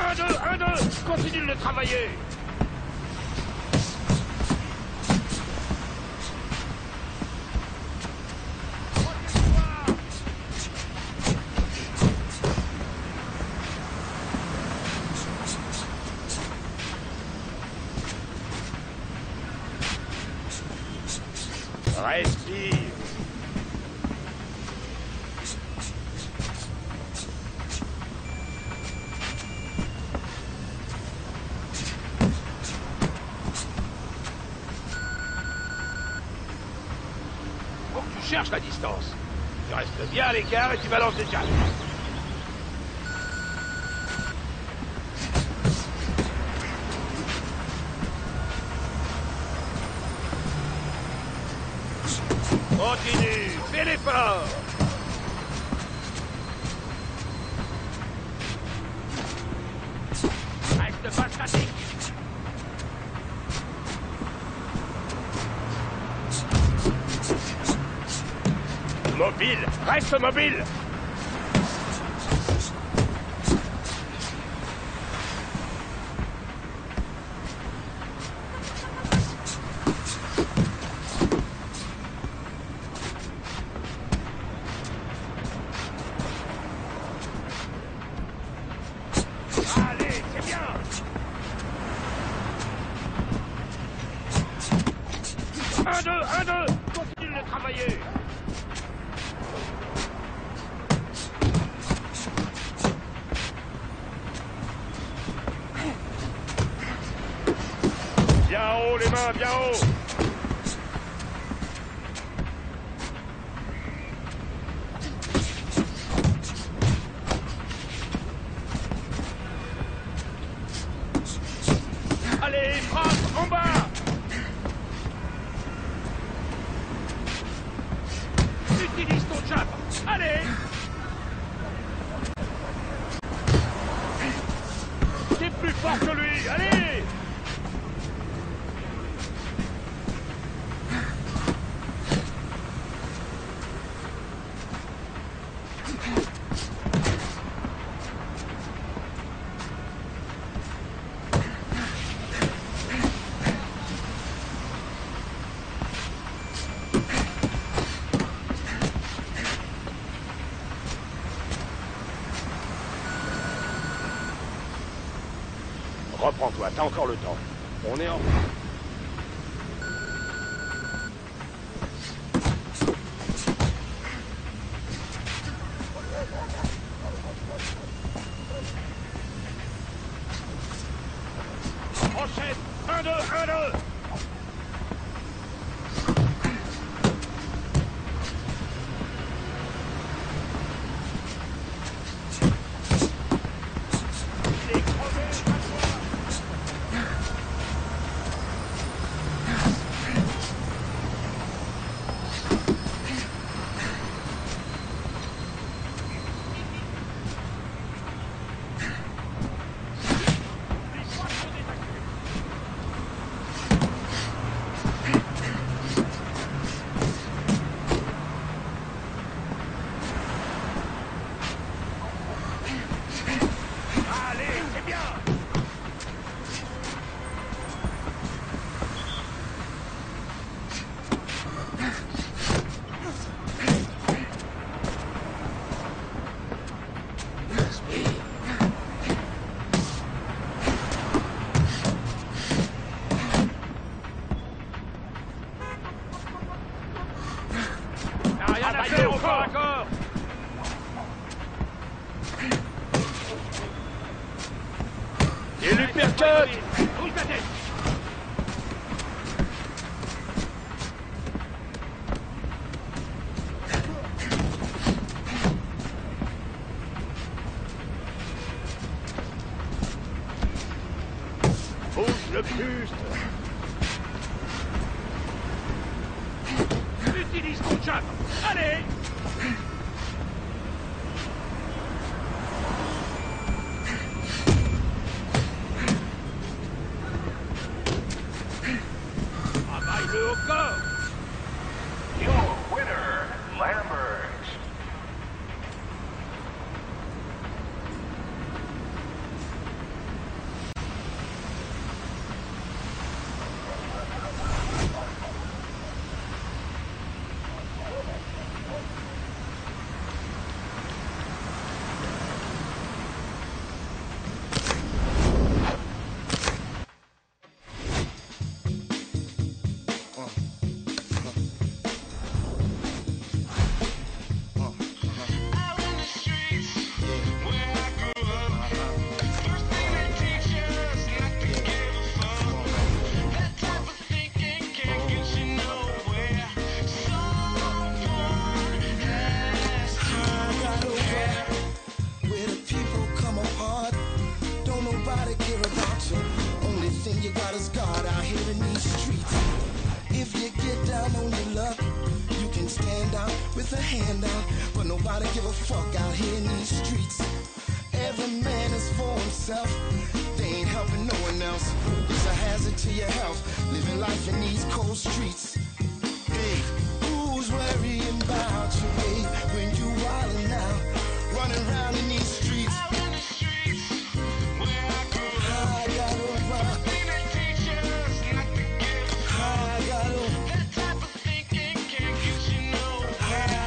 Un, deux, continue de le travailler. Respire. Faut que tu cherches la distance. Tu restes bien à l'écart et tu balances les jabs. Continue, fais l'effort. Reste pas statique. Mobile, reste mobile. Allez, c'est bien. Un, deux, continue de le travailler. Bien haut, les mains, bien haut. Allez, frappe, en bas. Utilise ton jab. Allez. T'es plus fort que lui, allez. Reprends-toi, t'as encore le temps. On est en... Enchaîne. Un, deux. Il est crevé, allez, c'est bien. T'as rien à faire, encore. Et l'uppercut. Bouge la tête. Bouge Le buste. Utilise ton jab. Allez. Travaille-le au corps. Your winner, Lambert. With a hand out, but nobody give a fuck out here in these streets. Every man is for himself, they ain't helping no one else. It's a hazard to your health, living life in these cold streets. Hey, who's worrying about you, babe, when you wildin' out, running around in these streets? Out in the streets, where I grew up, I gotta run. They teach us not to give a fuck. I gotta that type of thinking can't get you nowhere.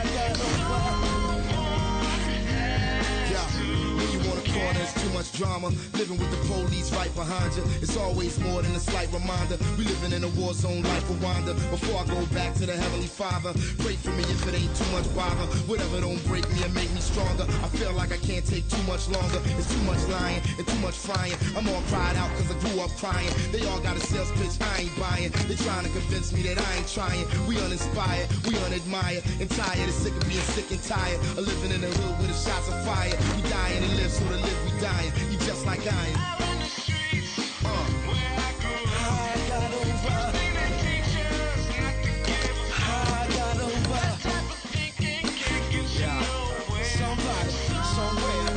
There's too much drama, living with the police right behind you. It's always more than a slight reminder. We living in a war zone like Rwanda. Before I go back to the Heavenly Father, pray for me if it ain't too much bother. Whatever don't break me and make me stronger. I feel like I can't take too much longer. It's too much lying and too much crying. I'm all cried out cause I grew up crying. They all got a sales pitch I ain't buying. They trying to convince me that I ain't trying. We uninspired, we unadmired, and tired and sick of being sick and tired of living in the hood with the shots of fire. We dying to live, so to live we dying. You just like I am. Out in the streets, where I grew up, I got over. They teach us not to give a fuck. I got over. That type of thinking can't get you nowhere. Somebody, somewhere,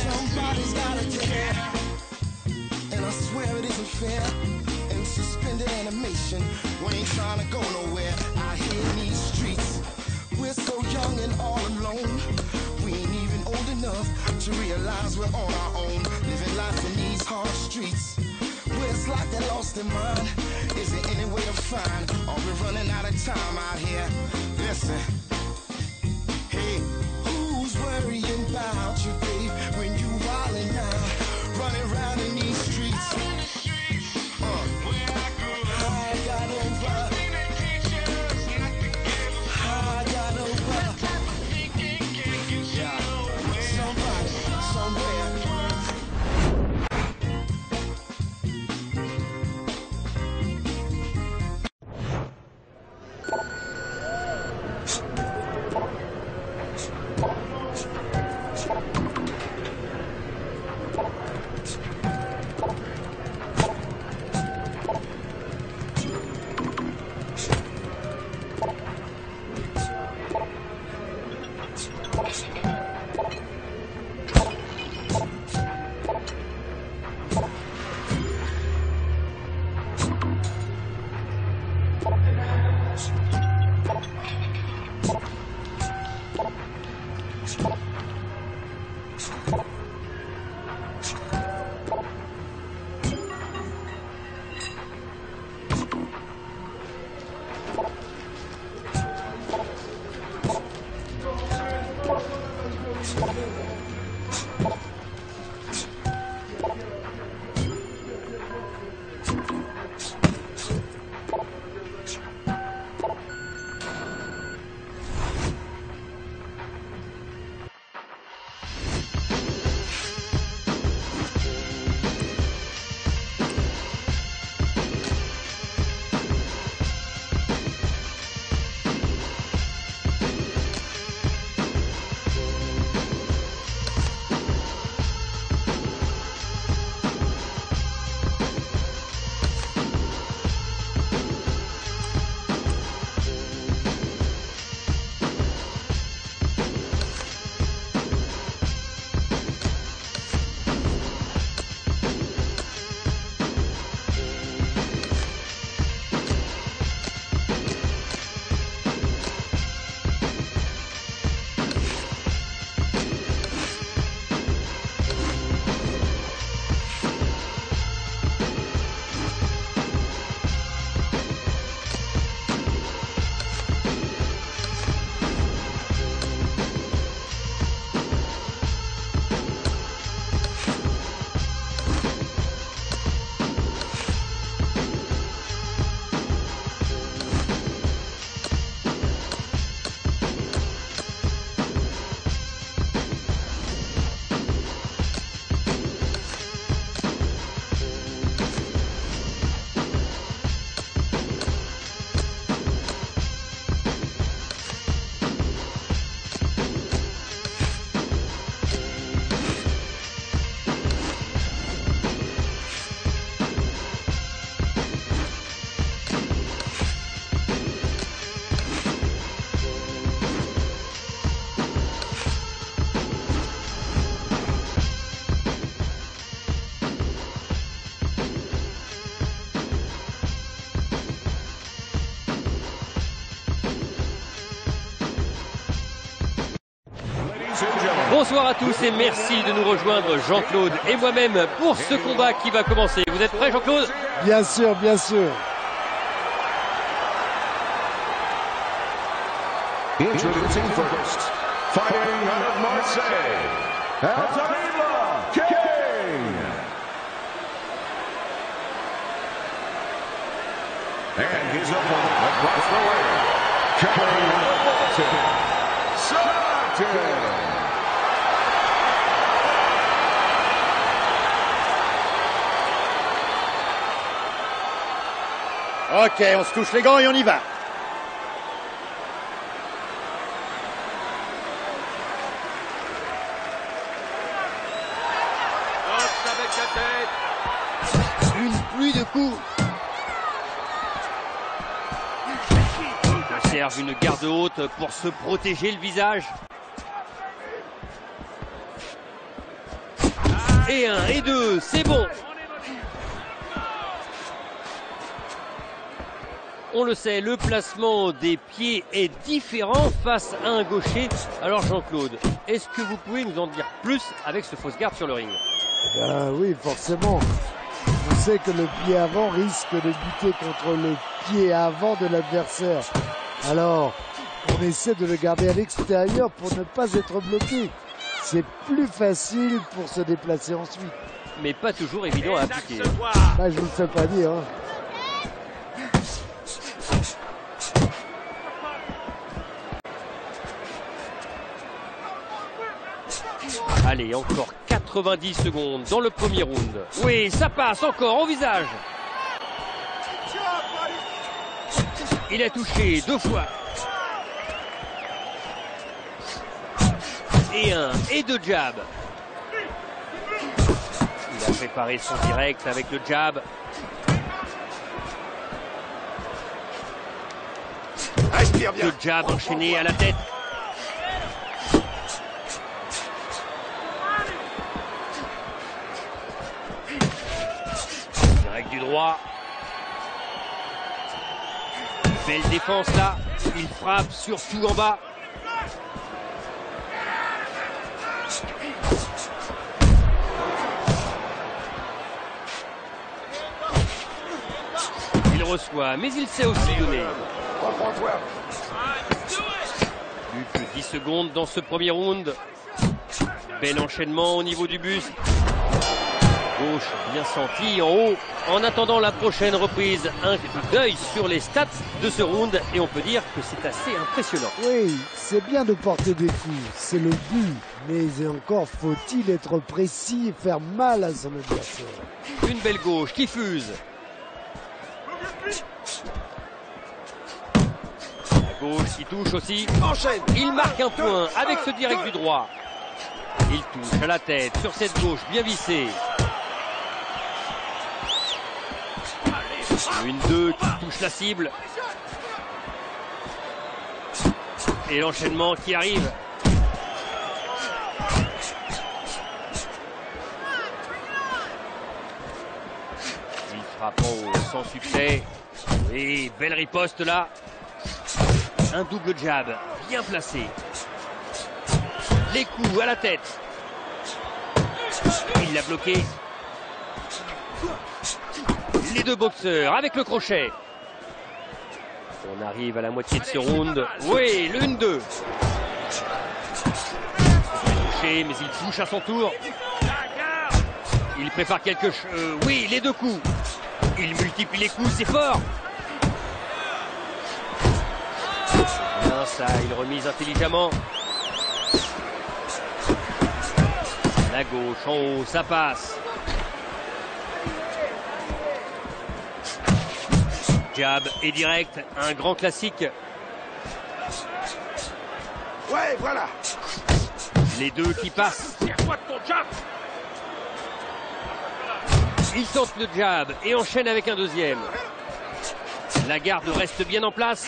somebody's gotta care. And I swear it isn't fair. In suspended animation, we ain't trying to go nowhere. Out here in these streets, we're so young and all alone. We ain't even old enough to realize we're on our own, living life in these hard streets. Where it's like they're lost in mind. Is there any way to find? Are we running out of time out here? Listen, hey, who's worrying about you, babe, when you wildin' out, running around in these streets? Where I grew up, I got over. Bonsoir à tous et merci de nous rejoindre, Jean-Claude et moi-même, pour ce combat qui va commencer. Vous êtes prêts, Jean-Claude? Bien sûr, bien sûr. Introducing first, fighting out of Marseille, Altamira King. And his opponent across the way, coming out of Baltimore, Saturn. Ok, on se touche les gants et on y va. Une pluie de coups. Il conserve une garde haute pour se protéger le visage. Et un, et deux, c'est bon. On le sait, le placement des pieds est différent face à un gaucher. Alors Jean-Claude, est-ce que vous pouvez nous en dire plus avec ce fausse garde sur le ring? Oui, forcément. On sait que le pied avant risque de buter contre le pied avant de l'adversaire. Alors, on essaie de le garder à l'extérieur pour ne pas être bloqué. C'est plus facile pour se déplacer ensuite. Mais pas toujours évident à appliquer. Bah, je vous le fais pas dire. Hein. Allez, encore 90 secondes dans le premier round. Oui, ça passe encore au visage. Il a touché 2 fois. Et un, et 2 jabs. Il a préparé son direct avec le jab. Respire bien. 2 jabs enchaînés à la tête. Direct du droit. Belle défense là. Il frappe surtout en bas. Il reçoit, mais il sait aussi donner. Plus que 10 secondes dans ce premier round. Bel enchaînement au niveau du buste. Gauche bien senti en haut. En attendant la prochaine reprise, un coup d'œil sur les stats de ce round et on peut dire que c'est assez impressionnant. Oui, c'est bien de porter des coups, c'est le but. Mais encore faut-il être précis et faire mal à son adversaire. Une belle gauche qui fuse. La gauche qui touche aussi. Enchaîne. Il marque un point avec ce direct du droit. Il touche à la tête sur cette gauche bien vissée. Une 2 qui touche la cible. Et l'enchaînement qui arrive. Il frappe en haut sans succès. Et belle riposte là. Un double jab bien placé. Les coups à la tête. Il l'a bloqué. Les 2 boxeurs avec le crochet. On arrive à la moitié de ce round. Oui, le 1-2. Touché, mais il touche à son tour. Il prépare quelque chose. Oui, les 2 coups. Il multiplie les coups, c'est fort. Bien ça, il remise intelligemment. La gauche en haut, ça passe. Jab et direct, un grand classique. Ouais, voilà. Les 2 qui passent. Tire-toi de ton jab. Il tente le jab et enchaîne avec un deuxième. La garde reste bien en place.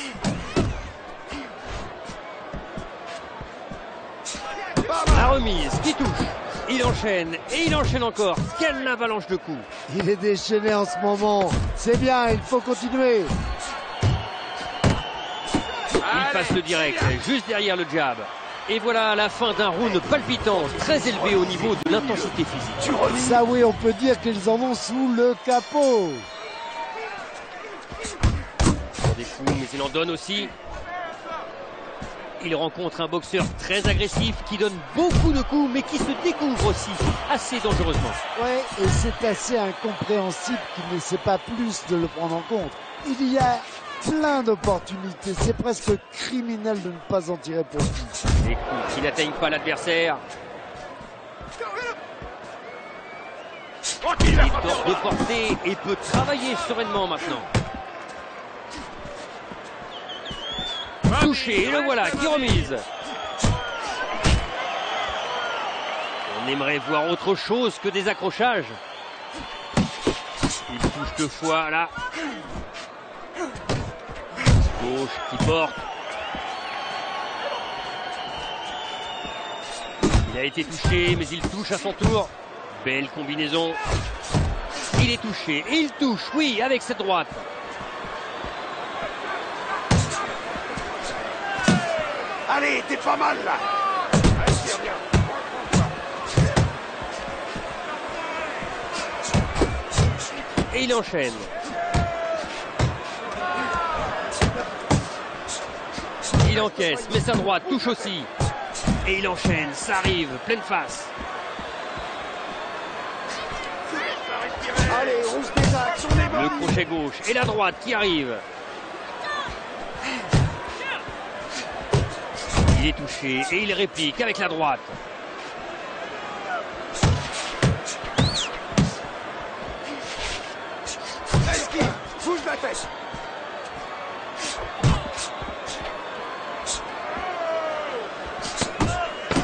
La remise qui touche. Il enchaîne et il enchaîne encore. Quelle avalanche de coups. Il est déchaîné en ce moment. C'est bien, il faut continuer. Il passe le direct, juste derrière le jab. Et voilà la fin d'un round palpitant, très élevé au niveau de l'intensité physique. Ça oui, on peut dire qu'ils en ont sous le capot. Des coups, mais il en donne aussi. Il rencontre un boxeur très agressif qui donne beaucoup de coups, mais qui se découvre aussi assez dangereusement. Ouais, et c'est assez incompréhensible qu'il ne sait pas plus de le prendre en compte. Il y a plein d'opportunités, c'est presque criminel de ne pas en tirer profit. Des coups qui n'atteignent pas l'adversaire. Il est hors de portée et peut travailler sereinement maintenant. Touché, et le voilà qui remise. On aimerait voir autre chose que des accrochages. Il touche 2 fois là. Gauche qui porte. Il a été touché, mais il touche à son tour. Belle combinaison. Il est touché et il touche, oui, avec cette droite. Allez, t'es pas mal là. Respire bien. Et il enchaîne. Il encaisse, mais sa droite touche aussi. Et il enchaîne, ça arrive, pleine face. Allez, rouge des axes, on est bon. Le crochet gauche et la droite qui arrive. Il est touché et il réplique avec la droite. Esquive, bouge la tête.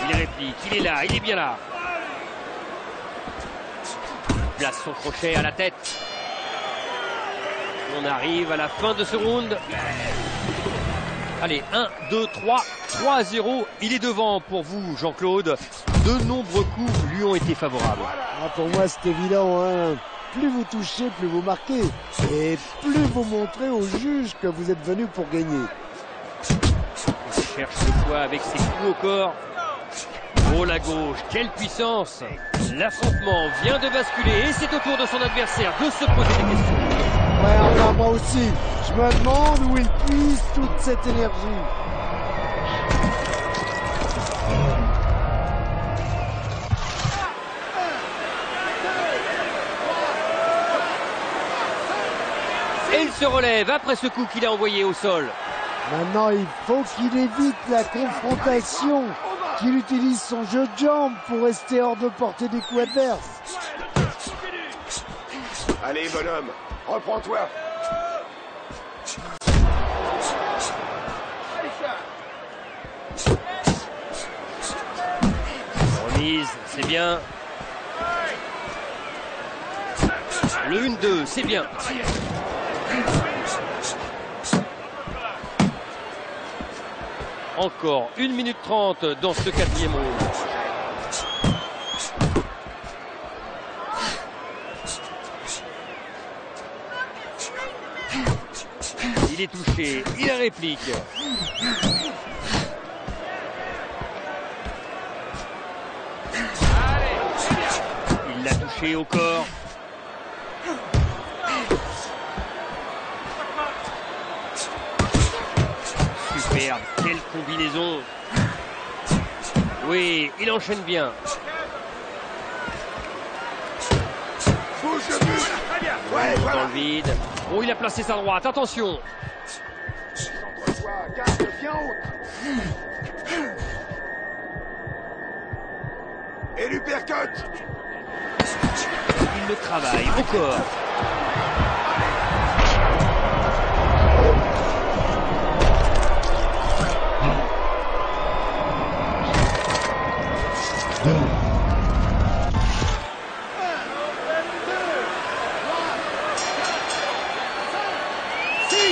Il réplique, il est là, il est bien là. Il place son crochet à la tête. On arrive à la fin de ce round. Allez, 1, 2, 3, 3-0. Il est devant pour vous, Jean-Claude. De nombreux coups lui ont été favorables. Ah, pour moi, c'est évident. Hein. Plus vous touchez, plus vous marquez. Et plus vous montrez aux juges que vous êtes venu pour gagner. Il cherche le poids avec ses coups au corps. Oh, la gauche, quelle puissance! L'affrontement vient de basculer et c'est au tour de son adversaire de se poser des questions. Ouais, enfin, moi aussi. Je me demande où il puise toute cette énergie. Et il se relève après ce coup qu'il a envoyé au sol. Maintenant, il faut qu'il évite la confrontation, qu'il utilise son jeu de jambes pour rester hors de portée des coups adverses. Allez, bonhomme, reprends-toi. Remise, c'est bien. Le 1-2, c'est bien. Encore 1 minute 30 dans ce 4e round. Il est touché, il réplique. Il l'a touché au corps. Superbe, quelle combinaison. Oui, il enchaîne bien. Bouge le but. Très bien. Ouais, Dans voilà. le vide. Oh, il a placé sa droite, attention. Centre-toi, garde bien haute. Et l'uppercut. Il le travaille au corps.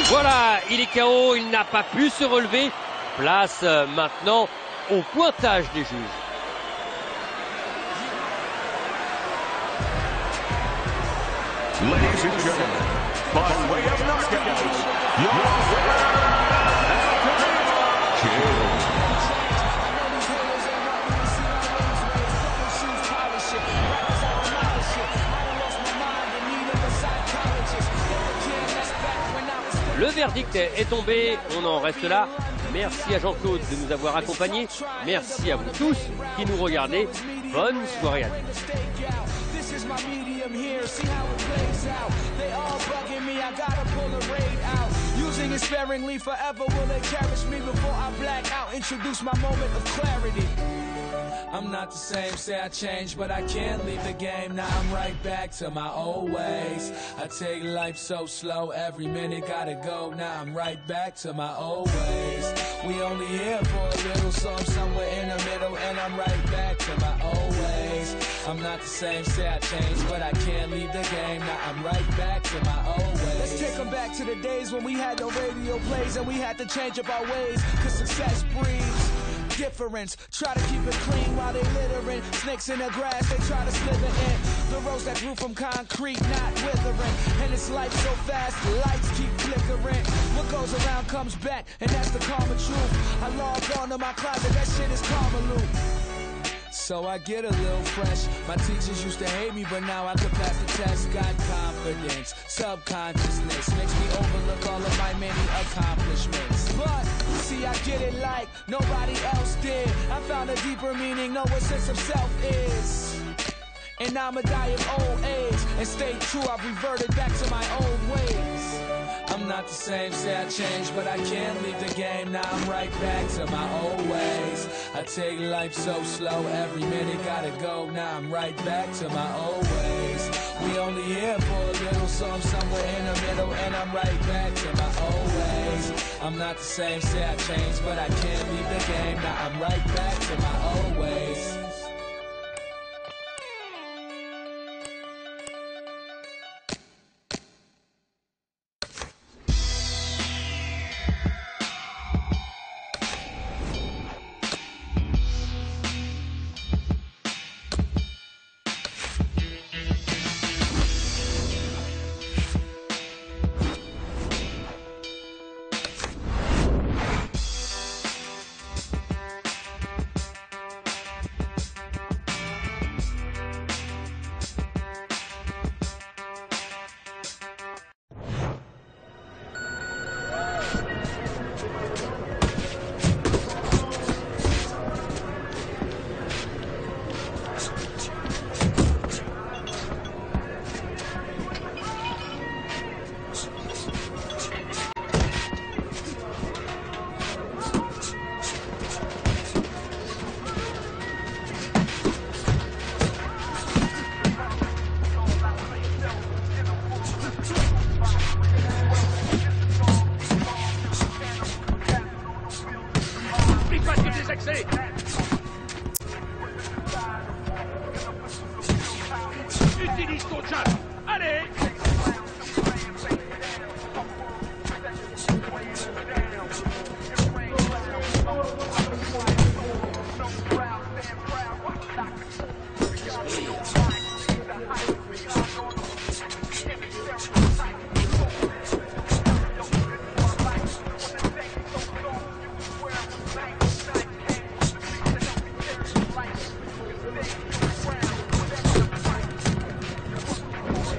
Voilà, il est KO, il n'a pas pu se relever. Place maintenant au pointage des juges. Ladies and gentlemen, by way of knockout, your winner, verdict est tombé, on en reste là. Merci à Jean-Claude de nous avoir accompagnés. Merci à vous tous qui nous regardez. Bonne soirée à tous. This is my medium here, see how it plays out. They all bugging me, I gotta pull a raid out. Using it sparingly, forever will they cherish me before I black out. Introduce my moment of clarity. I'm not the same, say I changed, but I can't leave the game. Now I'm right back to my old ways. I take life so slow, every minute gotta go. Now I'm right back to my old ways. We only here for a little, so I'm somewhere in the middle, and I'm right back to my old ways. I'm not the same, say I changed, but I can't leave the game. Now I'm right back to my old ways. Let's take them back to the days when we had no radio plays and we had to change up our ways, cause success breeds difference. Try to keep it clean while they littering. Snakes in the grass, they try to slither in. The rose that grew from concrete, not withering. And it's life so fast, the lights keep flickering. What goes around comes back, and that's the karma truth. I log on to my closet, that shit is karma loop. So I get a little fresh. My teachers used to hate me, but now I can pass the test. Got confidence, subconsciousness makes me overlook all of my many accomplishments. But see, I get it like nobody else did. I found a deeper meaning, know what sense of self is. And I'ma die of old age and stay true. I've reverted back to my old ways. I'm not the same, say I changed, but I can't leave the game. Now I'm right back to my old ways. I take life so slow, every minute gotta go. Now I'm right back to my old ways. We only here for a little, so I'm somewhere in the middle, and I'm right back to my old ways. I'm not the same, say I changed, but I can't leave the game. Now I'm right back to my old ways. Utilise ton chat. Allez!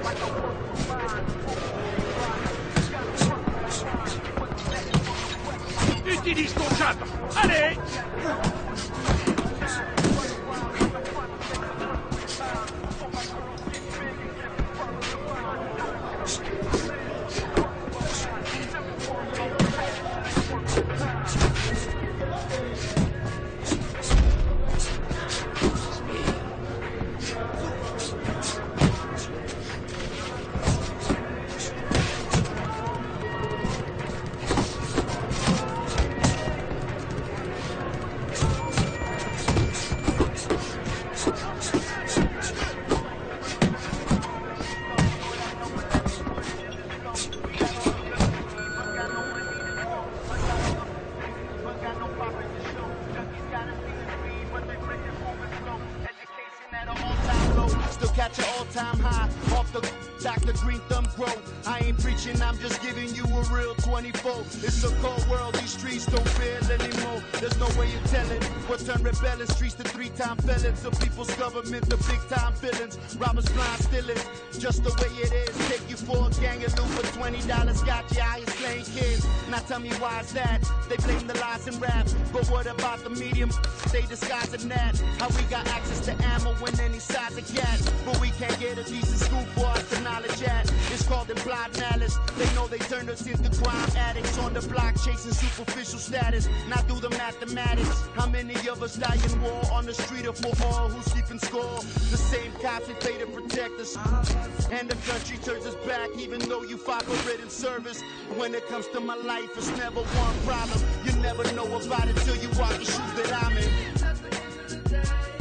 Like a got your all-time high off the Dr. Green Thumb grow. I ain't preaching, I'm just giving you a real 24. It's a cold world, these streets don't feel anymore. There's no way of telling what turned rebellion streets to 3-time felons. The people's government, the big-time villains. Robbers blind stealing, just the way it is. Take you for a gang of loot for $20, got you out here slaying kids. Now tell me why is that? They blame the lies in rap, but what about the medium? They disguising that. How we got access to ammo when any size of cat, but we can't get a decent school for us to knowledge at. It's called implied malice. They know they turned us into crime addicts on the block chasing superficial status. Now do the mathematics. How many of us die in war on the street or for all who's keeping score? The same cops we pay to protect us, and the country turns us back even though you fought for it in service. When it comes to my life, it's never one problem. You never know about it till you walk the shoes that I'm in.